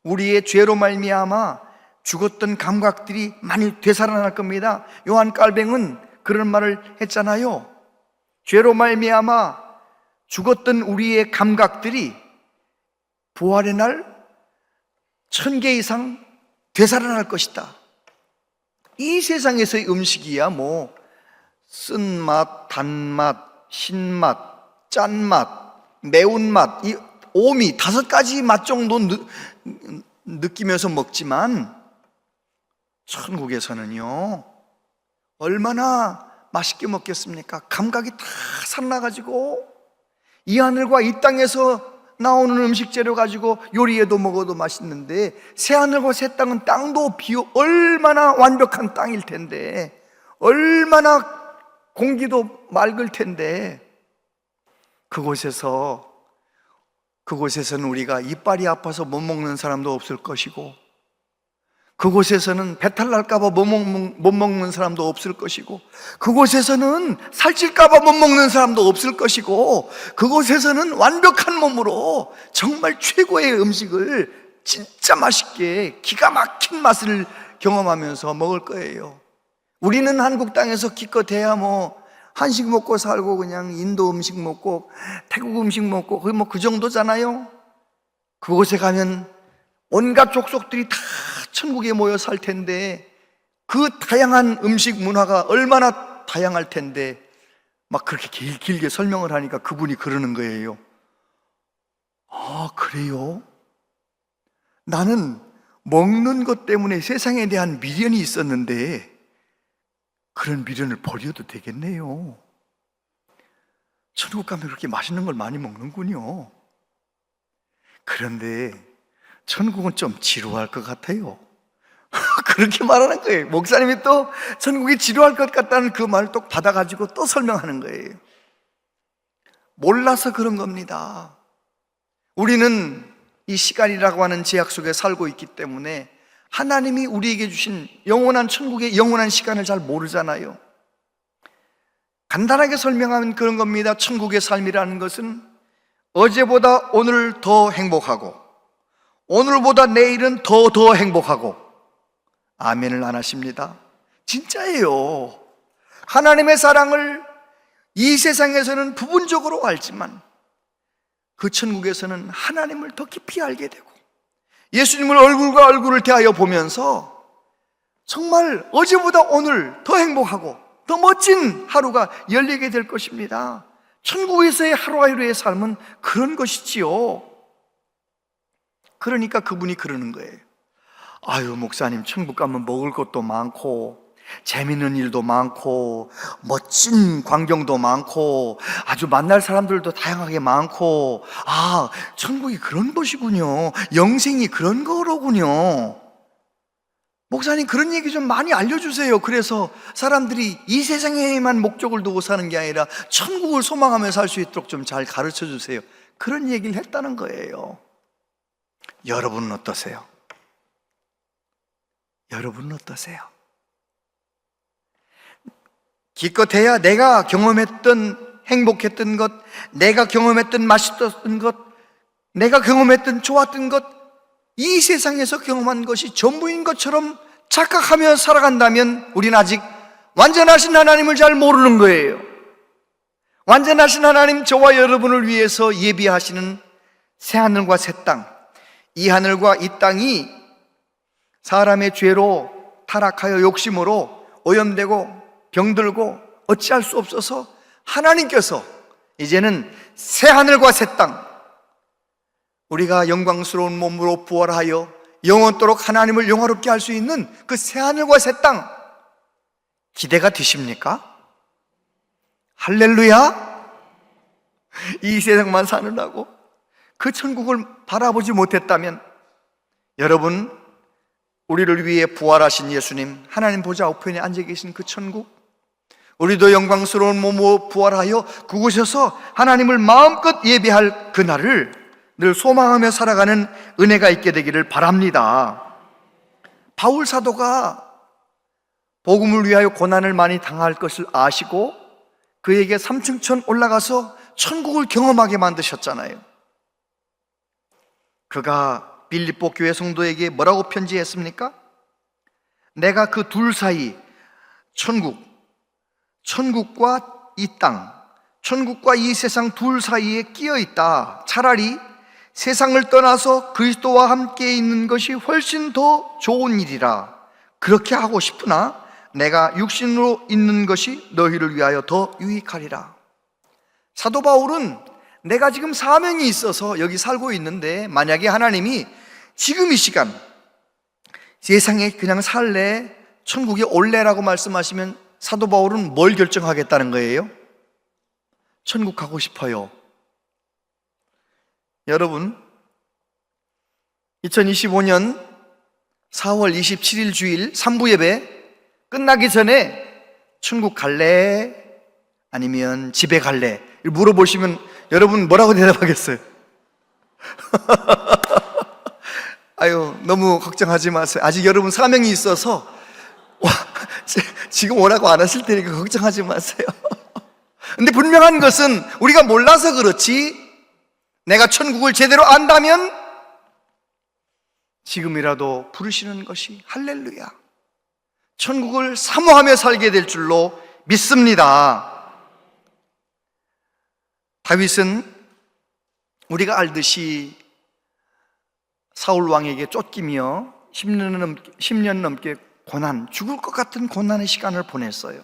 우리의 죄로 말미암아 죽었던 감각들이 많이 되살아날 겁니다. 요한 깔뱅은 그런 말을 했잖아요. 죄로 말미암아 죽었던 우리의 감각들이 부활의 날 1000개 이상 되살아날 것이다. 이 세상에서의 음식이야 뭐 쓴맛, 단맛, 신맛, 짠맛, 매운맛, 이 오미 5가지 맛 정도 느끼면서 먹지만 천국에서는요 얼마나 맛있게 먹겠습니까? 감각이 다 살아나가지고 이 하늘과 이 땅에서 나오는 음식 재료 가지고 요리해도 먹어도 맛있는데, 새하늘과 새 땅은 땅도 비오 얼마나 완벽한 땅일 텐데, 얼마나 공기도 맑을 텐데, 그곳에서는 우리가 이빨이 아파서 못 먹는 사람도 없을 것이고, 그곳에서는 배탈 날까봐 못 먹는 사람도 없을 것이고, 그곳에서는 살찔까봐 못 먹는 사람도 없을 것이고, 그곳에서는 완벽한 몸으로 정말 최고의 음식을 진짜 맛있게 기가 막힌 맛을 경험하면서 먹을 거예요. 우리는 한국 땅에서 기껏해야 뭐 한식 먹고 살고, 그냥 인도 음식 먹고 태국 음식 먹고 거의 뭐 그 정도잖아요. 그곳에 가면 온갖 족속들이 다 천국에 모여 살 텐데 그 다양한 음식 문화가 얼마나 다양할 텐데 막 그렇게 길게 설명을 하니까 그분이 그러는 거예요. 아, 그래요? 나는 먹는 것 때문에 세상에 대한 미련이 있었는데 그런 미련을 버려도 되겠네요. 천국 가면 그렇게 맛있는 걸 많이 먹는군요. 그런데 천국은 좀 지루할 것 같아요. 그렇게 말하는 거예요. 목사님이 또 천국이 지루할 것 같다는 그 말을 또 받아가지고 또 설명하는 거예요. 몰라서 그런 겁니다. 우리는 이 시간이라고 하는 제약 속에 살고 있기 때문에 하나님이 우리에게 주신 영원한 천국의 영원한 시간을 잘 모르잖아요. 간단하게 설명하면 그런 겁니다. 천국의 삶이라는 것은 어제보다 오늘 더 행복하고 오늘보다 내일은 더 행복하고. 아멘을 안 하십니다. 진짜예요. 하나님의 사랑을 이 세상에서는 부분적으로 알지만 그 천국에서는 하나님을 더 깊이 알게 되고 예수님을 얼굴과 얼굴을 대하여 보면서 정말 어제보다 오늘 더 행복하고 더 멋진 하루가 열리게 될 것입니다. 천국에서의 하루하루의 삶은 그런 것이지요. 그러니까 그분이 그러는 거예요. 아유, 목사님, 천국 가면 먹을 것도 많고 재밌는 일도 많고 멋진 광경도 많고 아주 만날 사람들도 다양하게 많고, 아, 천국이 그런 것이군요. 영생이 그런 거로군요. 목사님, 그런 얘기 좀 많이 알려주세요. 그래서 사람들이 이 세상에만 목적을 두고 사는 게 아니라 천국을 소망하며 살 수 있도록 좀 잘 가르쳐 주세요. 그런 얘기를 했다는 거예요. 여러분은 어떠세요? 여러분은 어떠세요? 기껏해야 내가 경험했던 행복했던 것, 내가 경험했던 맛있었던 것, 내가 경험했던 좋았던 것, 이 세상에서 경험한 것이 전부인 것처럼 착각하며 살아간다면 우리는 아직 완전하신 하나님을 잘 모르는 거예요. 완전하신 하나님, 저와 여러분을 위해서 예비하시는 새하늘과 새 땅, 이 하늘과 이 땅이 사람의 죄로 타락하여 욕심으로 오염되고 병들고 어찌할 수 없어서 하나님께서 이제는 새 하늘과 새 땅, 우리가 영광스러운 몸으로 부활하여 영원토록 하나님을 영화롭게 할 수 있는 그 새 하늘과 새 땅, 기대가 되십니까? 할렐루야! 이 세상만 사느라고 그 천국을 바라보지 못했다면, 여러분, 우리를 위해 부활하신 예수님, 하나님 보좌 우편에 앉아 계신 그 천국, 우리도 영광스러운 몸으로 부활하여 그곳에서 하나님을 마음껏 예배할 그날을 늘 소망하며 살아가는 은혜가 있게 되기를 바랍니다. 바울 사도가 복음을 위하여 고난을 많이 당할 것을 아시고 그에게 3층천 올라가서 천국을 경험하게 만드셨잖아요. 그가 빌립보 교회 성도에게 뭐라고 편지했습니까? 내가 그 둘 사이, 천국과 이 땅, 천국과 이 세상 둘 사이에 끼어 있다. 차라리 세상을 떠나서 그리스도와 함께 있는 것이 훨씬 더 좋은 일이라. 그렇게 하고 싶으나 내가 육신으로 있는 것이 너희를 위하여 더 유익하리라. 사도 바울은 내가 지금 사명이 있어서 여기 살고 있는데 만약에 하나님이 지금 이 시간 세상에 그냥 살래, 천국에 올래라고 말씀하시면 사도 바울은 뭘 결정하겠다는 거예요? 천국 가고 싶어요. 여러분, 2025년 4월 27일 주일 3부 예배 끝나기 전에 천국 갈래? 아니면 집에 갈래? 물어보시면 여러분 뭐라고 대답하겠어요? 아유, 너무 걱정하지 마세요. 아직 여러분 사명이 있어서 지금 오라고 안 하실 테니까 걱정하지 마세요. 근데 분명한 것은 우리가 몰라서 그렇지, 내가 천국을 제대로 안다면 지금이라도 부르시는 것이 할렐루야, 천국을 사모하며 살게 될 줄로 믿습니다. 다윗은 우리가 알듯이 사울 왕에게 쫓기며 10년 넘게 고난, 죽을 것 같은 고난의 시간을 보냈어요.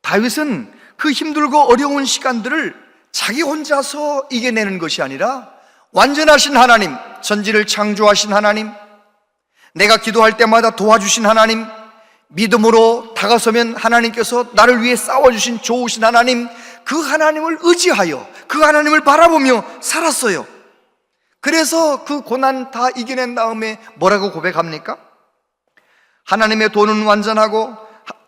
다윗은 그 힘들고 어려운 시간들을 자기 혼자서 이겨내는 것이 아니라 완전하신 하나님, 천지를 창조하신 하나님, 내가 기도할 때마다 도와주신 하나님, 믿음으로 다가서면 하나님께서 나를 위해 싸워주신 좋으신 하나님, 그 하나님을 의지하여 그 하나님을 바라보며 살았어요. 그래서 그 고난 다 이겨낸 다음에 뭐라고 고백합니까? 하나님의 도는 완전하고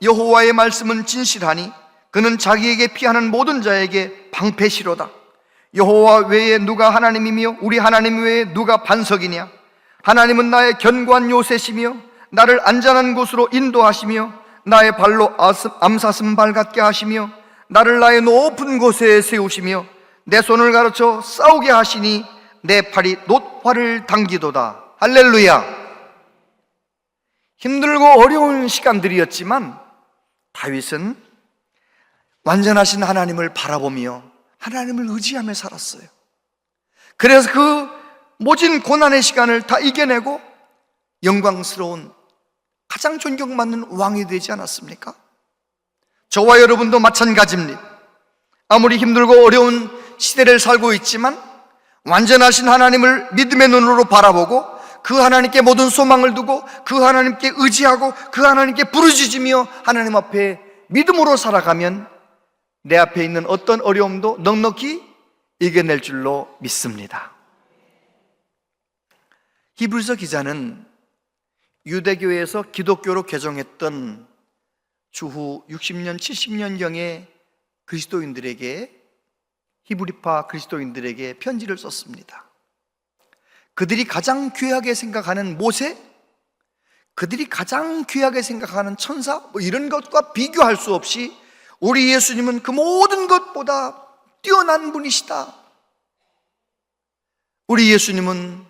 여호와의 말씀은 진실하니 그는 자기에게 피하는 모든 자에게 방패시로다. 여호와 외에 누가 하나님이며 우리 하나님 외에 누가 반석이냐? 하나님은 나의 견고한 요새시며 나를 안전한 곳으로 인도하시며 나의 발로 암사슴 발 같게 하시며 나를 나의 높은 곳에 세우시며 내 손을 가르쳐 싸우게 하시니 내 팔이 놋화를 당기도다. 할렐루야. 힘들고 어려운 시간들이었지만 다윗은 완전하신 하나님을 바라보며 하나님을 의지하며 살았어요. 그래서 그 모진 고난의 시간을 다 이겨내고 영광스러운 가장 존경받는 왕이 되지 않았습니까? 저와 여러분도 마찬가지입니다. 아무리 힘들고 어려운 시대를 살고 있지만 완전하신 하나님을 믿음의 눈으로 바라보고 그 하나님께 모든 소망을 두고 그 하나님께 의지하고 그 하나님께 부르짖으며 하나님 앞에 믿음으로 살아가면 내 앞에 있는 어떤 어려움도 넉넉히 이겨낼 줄로 믿습니다. 히브리서 기자는 유대교에서 기독교로 개종했던 주후 60년, 70년경의 그리스도인들에게, 히브리파 그리스도인들에게 편지를 썼습니다. 그들이 가장 귀하게 생각하는 모세, 그들이 가장 귀하게 생각하는 천사, 이런 것과 비교할 수 없이 우리 예수님은 그 모든 것보다 뛰어난 분이시다. 우리 예수님은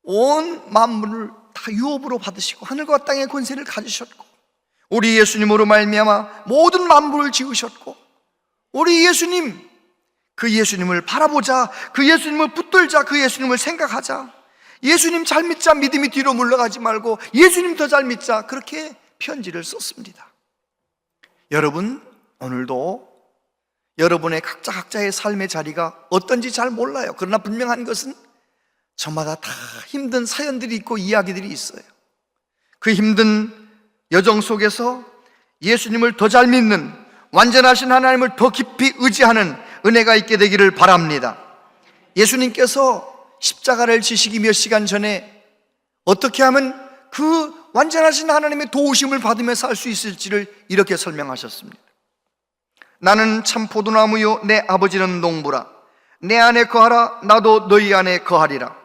온 만물을 다 유업으로 받으시고 하늘과 땅의 권세를 가지셨고 우리 예수님으로 말미암아 모든 만물을 지으셨고 우리 예수님, 그 예수님을 바라보자, 그 예수님을 붙들자, 그 예수님을 생각하자. 예수님 잘 믿자, 믿음이 뒤로 물러가지 말고 예수님 더 잘 믿자, 그렇게 편지를 썼습니다. 여러분, 오늘도 여러분의 각자의 삶의 자리가 어떤지 잘 몰라요. 그러나 분명한 것은 저마다 다 힘든 사연들이 있고 이야기들이 있어요. 그 힘든 여정 속에서 예수님을 더 잘 믿는, 완전하신 하나님을 더 깊이 의지하는 은혜가 있게 되기를 바랍니다. 예수님께서 십자가를 지시기 몇 시간 전에 어떻게 하면 그 완전하신 하나님의 도우심을 받으며 살 수 있을지를 이렇게 설명하셨습니다. 나는 참 포도나무요 내 아버지는 농부라. 내 안에 거하라, 나도 너희 안에 거하리라.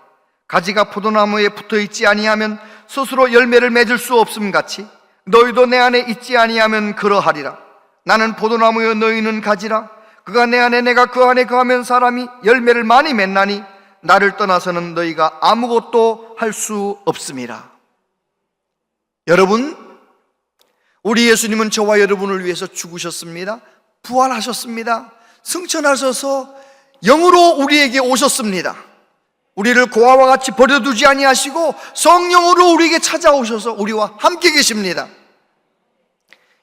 가지가 포도나무에 붙어있지 아니하면 스스로 열매를 맺을 수 없음 같이 너희도 내 안에 있지 아니하면 그러하리라. 나는 포도나무요 너희는 가지라. 그가 내 안에 내가 그 안에 거하면 사람이 열매를 많이 맺나니 나를 떠나서는 너희가 아무것도 할 수 없음이라. 여러분, 우리 예수님은 저와 여러분을 위해서 죽으셨습니다. 부활하셨습니다. 승천하셔서 영으로 우리에게 오셨습니다. 우리를 고아와 같이 버려두지 아니하시고 성령으로 우리에게 찾아오셔서 우리와 함께 계십니다.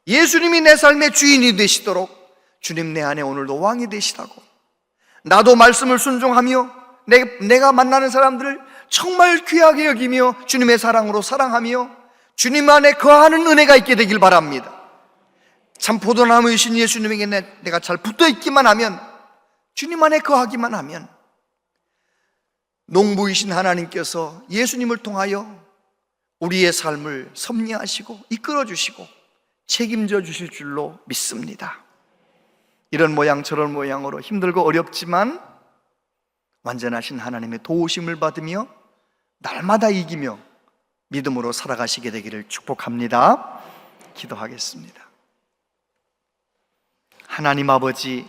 예수님이 내 삶의 주인이 되시도록 주님 내 안에 오늘도 왕이 되시라고, 나도 말씀을 순종하며 내가 만나는 사람들을 정말 귀하게 여기며 주님의 사랑으로 사랑하며 주님 안에 거하는 은혜가 있게 되길 바랍니다. 참 포도나무이신 예수님에게 내가 잘 붙어있기만 하면, 주님 안에 거하기만 하면 농부이신 하나님께서 예수님을 통하여 우리의 삶을 섭리하시고 이끌어주시고 책임져 주실 줄로 믿습니다. 이런 모양 저런 모양으로 힘들고 어렵지만 완전하신 하나님의 도우심을 받으며 날마다 이기며 믿음으로 살아가시게 되기를 축복합니다. 기도하겠습니다. 하나님 아버지,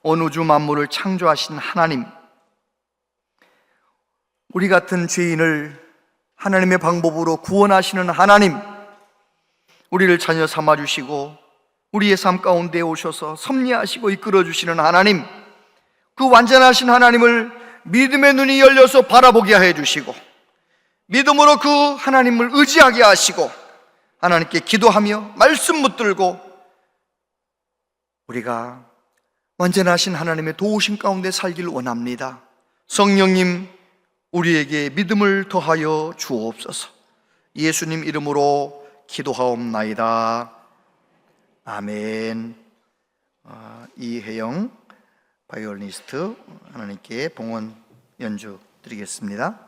온 우주 만물을 창조하신 하나님, 우리 같은 죄인을 하나님의 방법으로 구원하시는 하나님, 우리를 자녀 삼아주시고 우리의 삶 가운데 오셔서 섭리하시고 이끌어주시는 하나님, 그 완전하신 하나님을 믿음의 눈이 열려서 바라보게 해주시고 믿음으로 그 하나님을 의지하게 하시고 하나님께 기도하며 말씀 붙들고 우리가 완전하신 하나님의 도우심 가운데 살기를 원합니다. 성령님, 우리에게 믿음을 더하여 주옵소서. 예수님 이름으로 기도하옵나이다. 아멘. 이혜영 바이올리니스트 하나님께 봉헌 연주 드리겠습니다.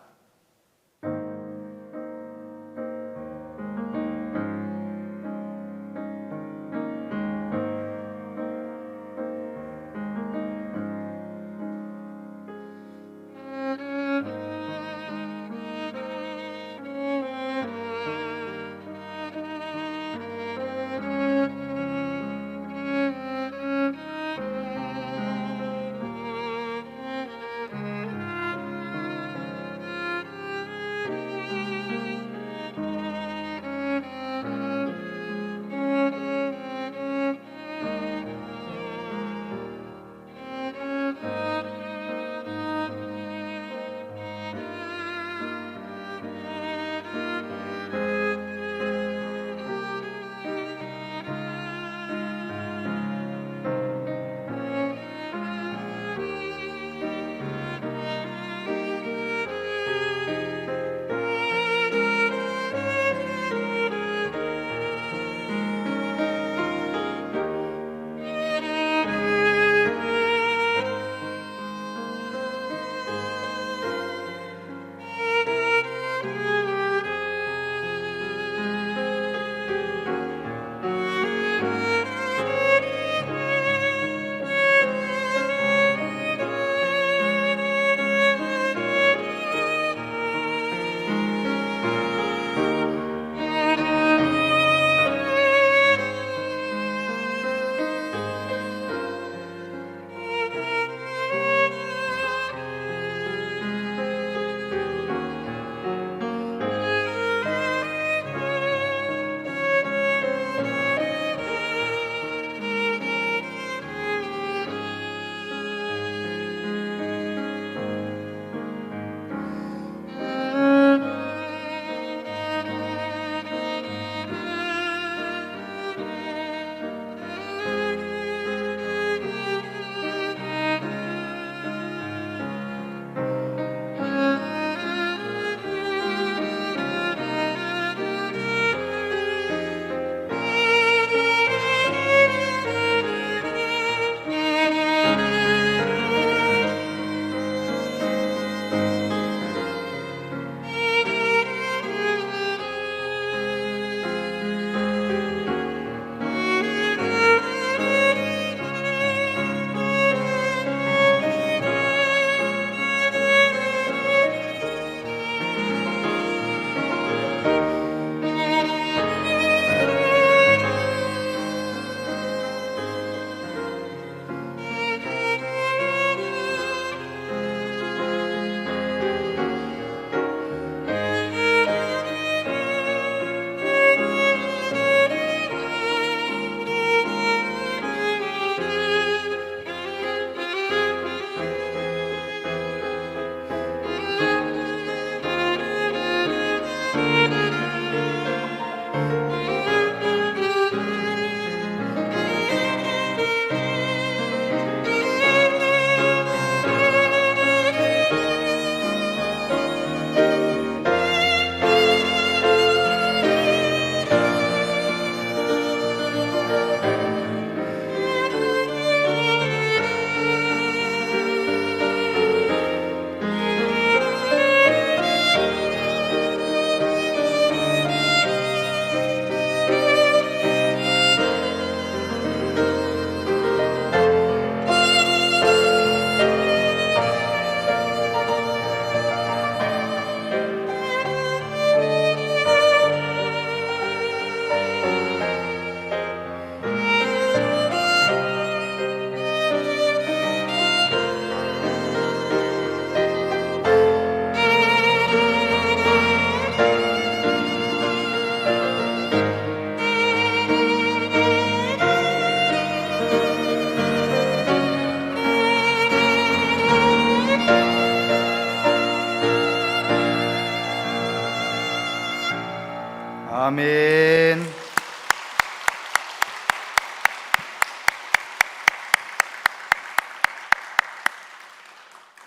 아멘.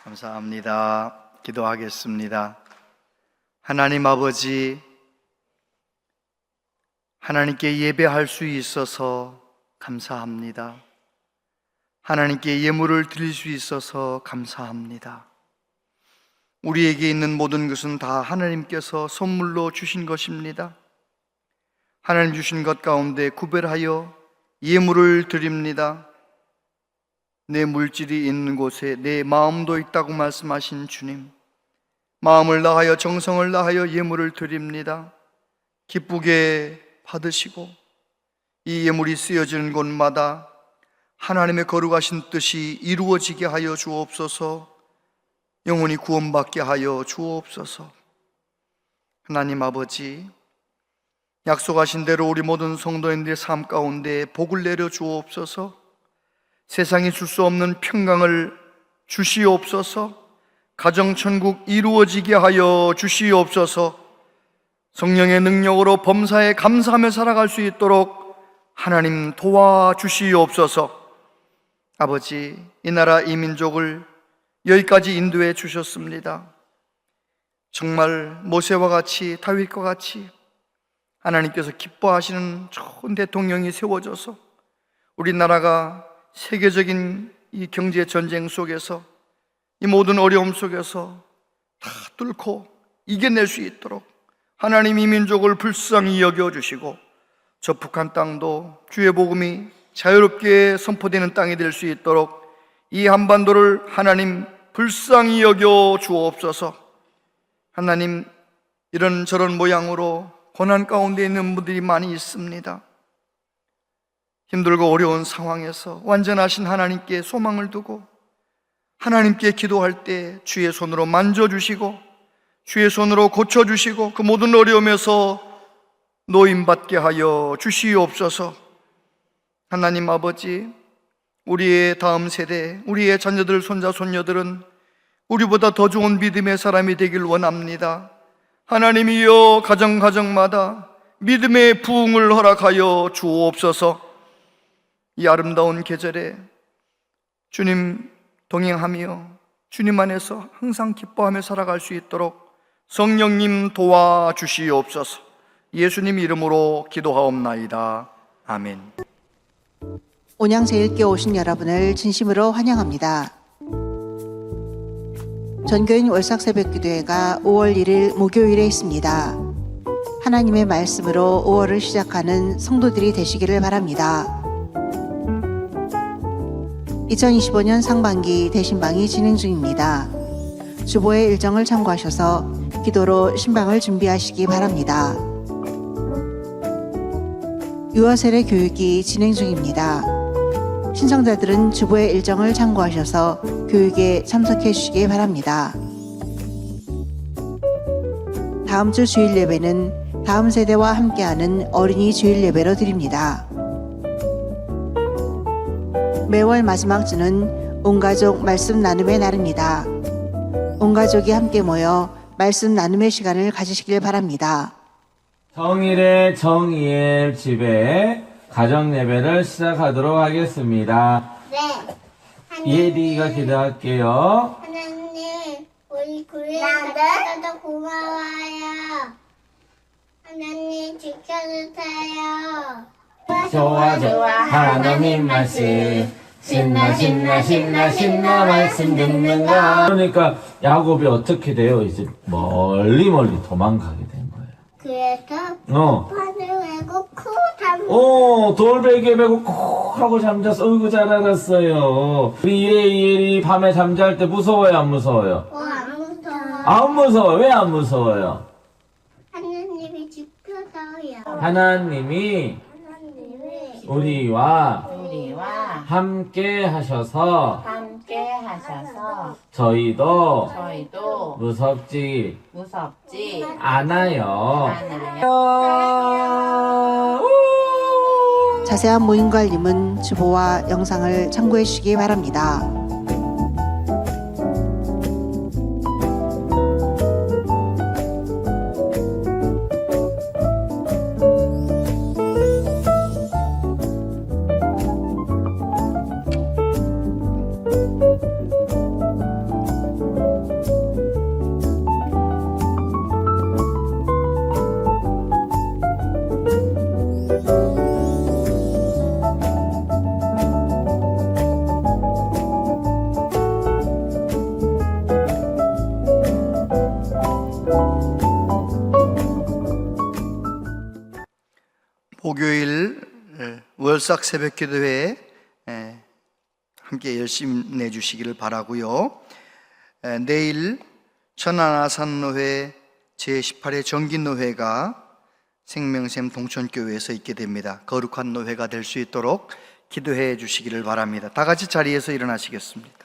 감사합니다. 기도하겠습니다. 하나님 아버지, 하나님께 예배할 수 있어서 감사합니다. 하나님께 예물을 드릴 수 있어서 감사합니다. 우리에게 있는 모든 것은 다 하나님께서 선물로 주신 것입니다. 하나님 주신 것 가운데 구별하여 예물을 드립니다. 내 물질이 있는 곳에 내 마음도 있다고 말씀하신 주님, 마음을 다하여 정성을 다하여 예물을 드립니다. 기쁘게 받으시고 이 예물이 쓰여지는 곳마다 하나님의 거룩하신 뜻이 이루어지게 하여 주옵소서. 영혼이 구원받게 하여 주옵소서. 하나님 아버지, 약속하신 대로 우리 모든 성도인들의 삶 가운데 복을 내려 주옵소서. 세상이 줄 수 없는 평강을 주시옵소서. 가정천국 이루어지게 하여 주시옵소서. 성령의 능력으로 범사에 감사하며 살아갈 수 있도록 하나님 도와주시옵소서. 아버지, 이 나라 이 민족을 여기까지 인도해 주셨습니다. 정말 모세와 같이, 다윗과 같이 하나님께서 기뻐하시는 좋은 대통령이 세워져서 우리나라가 세계적인 이 경제 전쟁 속에서, 이 모든 어려움 속에서 다 뚫고 이겨낼 수 있도록 하나님 이 민족을 불쌍히 여겨주시고, 저 북한 땅도 주의 복음이 자유롭게 선포되는 땅이 될 수 있도록 이 한반도를 하나님 불쌍히 여겨 주옵소서. 하나님, 이런저런 모양으로 고난 가운데 있는 분들이 많이 있습니다. 힘들고 어려운 상황에서 완전하신 하나님께 소망을 두고 하나님께 기도할 때 주의 손으로 만져주시고 주의 손으로 고쳐주시고 그 모든 어려움에서 노임받게 하여 주시옵소서. 하나님 아버지, 우리의 다음 세대, 우리의 자녀들, 손자, 손녀들은 우리보다 더 좋은 믿음의 사람이 되길 원합니다. 하나님이여, 가정마다 믿음의 부흥을 허락하여 주옵소서. 이 아름다운 계절에 주님 동행하며 주님 안에서 항상 기뻐하며 살아갈 수 있도록 성령님 도와주시옵소서. 예수님 이름으로 기도하옵나이다. 아멘. 온양제 읽기에 오신 여러분을 진심으로 환영합니다. 전교인 월삭새벽기도회가 5월 1일 목요일에 있습니다. 하나님의 말씀으로 5월을 시작하는 성도들이 되시기를 바랍니다. 2025년 상반기 대신방이 진행 중입니다. 주보의 일정을 참고하셔서 기도로 신방을 준비하시기 바랍니다. 유아세례 교육이 진행 중입니다. 신청자들은 주보의 일정을 참고하셔서 교육에 참석해 주시기 바랍니다. 다음 주 주일 예배는 다음 세대와 함께하는 어린이 주일 예배로 드립니다. 매월 마지막 주는 온가족 말씀 나눔의 날입니다. 온가족이 함께 모여 말씀 나눔의 시간을 가지시길 바랍니다. 정일의 정이엘 집에 가정 예배를 시작하도록 하겠습니다. 네. 예디가 기도할게요. 하나님, 우리 구해주셔서 고마워요. 하나님 지켜주세요. 좋아 하나님 말씀 신나 말씀 듣는 거. 그러니까 야곱이 어떻게 돼요? 이제 멀리 도망가게 된 거예요. 그래서 판을 메고 코 잠. 돌베개 메고 코 하고 잠자서 어이구 잘 알았어요. 우리 이엘이 밤에 잠잘 때 무서워요, 안 무서워요? 안 무서워. 안 무서워요. 왜 안 무서워요? 하나님이 지켜줘요. 하나님이 우리와 함께 하셔서 저희도 무섭지 않아요. 자세한 모임 관림은 주보와 영상을 참고해 주시기 바랍니다. 목요일 월삭 새벽 기도회에 함께 열심히 내주시기를 바라고요. 내일 천안아산노회 제18회 정기노회가 생명샘 동천교회에서 있게 됩니다. 거룩한 노회가 될 수 있도록 기도해 주시기를 바랍니다. 다 같이 자리에서 일어나시겠습니다.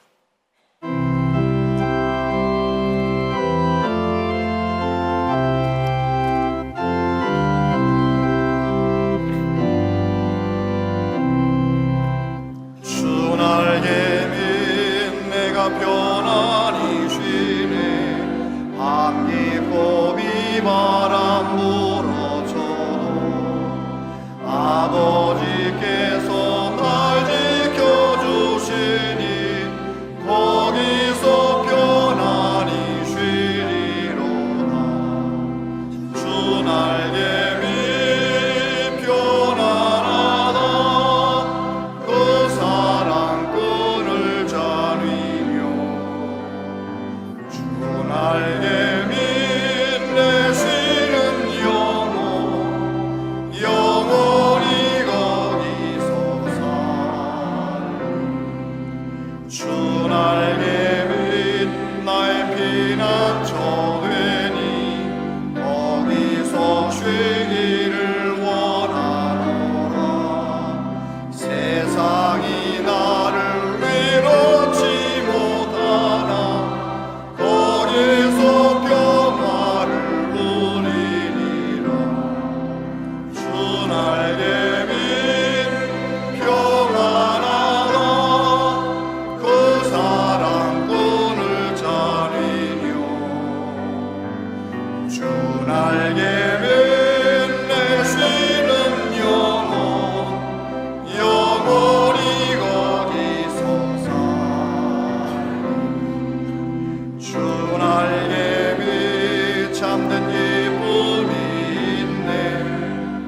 주 날개 민 내가 편안히 쉬네 함께 고비 바람 불어줘도 아버지께서 날 지켜주시니 거기서 편안히 쉬리로다. 주 날개 민 편안하다. 그 사랑꾼을 자리며 주 날개 빛내시는 영혼 영원히 거기서 살리. 주 날개 빛 나의 피난처 되니 거기서 쉬기를 원하노라. 세상이 나를 위롭지 못하나 거기서 평화를 누리리라. 주 날개 빛 평안하다. 그 사랑꾼을 자리며 주 날개 빛내시는 영혼 영원히 거기서 살리. 주 날개 빛 참된 기쁨이 있네.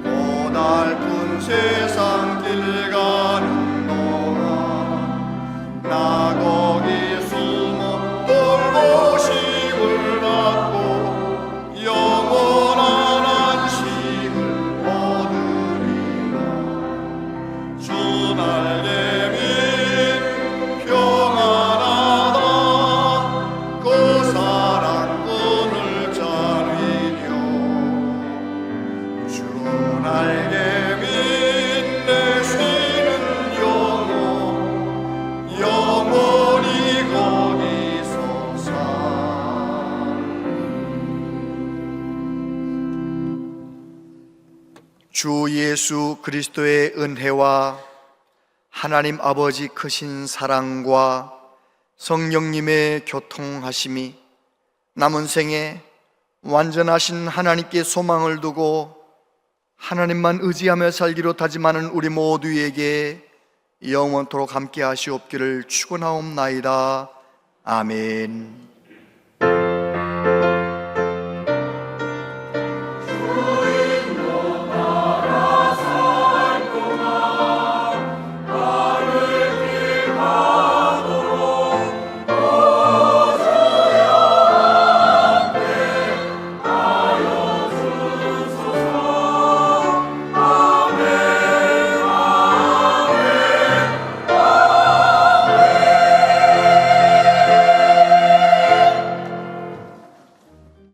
고달픈 세상 길 가는 동안 나 거기 숨어 돌보심을 받고 영원한 안식을 얻으리라. 주 날개 빛 평안하다. 그 사랑꾼을 자리며 주 날개 빛내시는 영혼 영원히 거기서 살리. 주 예수 그리스도의 은혜와 하나님 아버지 크신 사랑과 성령님의 교통하심이 남은 생에 완전하신 하나님께 소망을 두고 하나님만 의지하며 살기로 다짐하는 우리 모두에게 영원토록 함께 하시옵기를 축원하옵나이다. 아멘.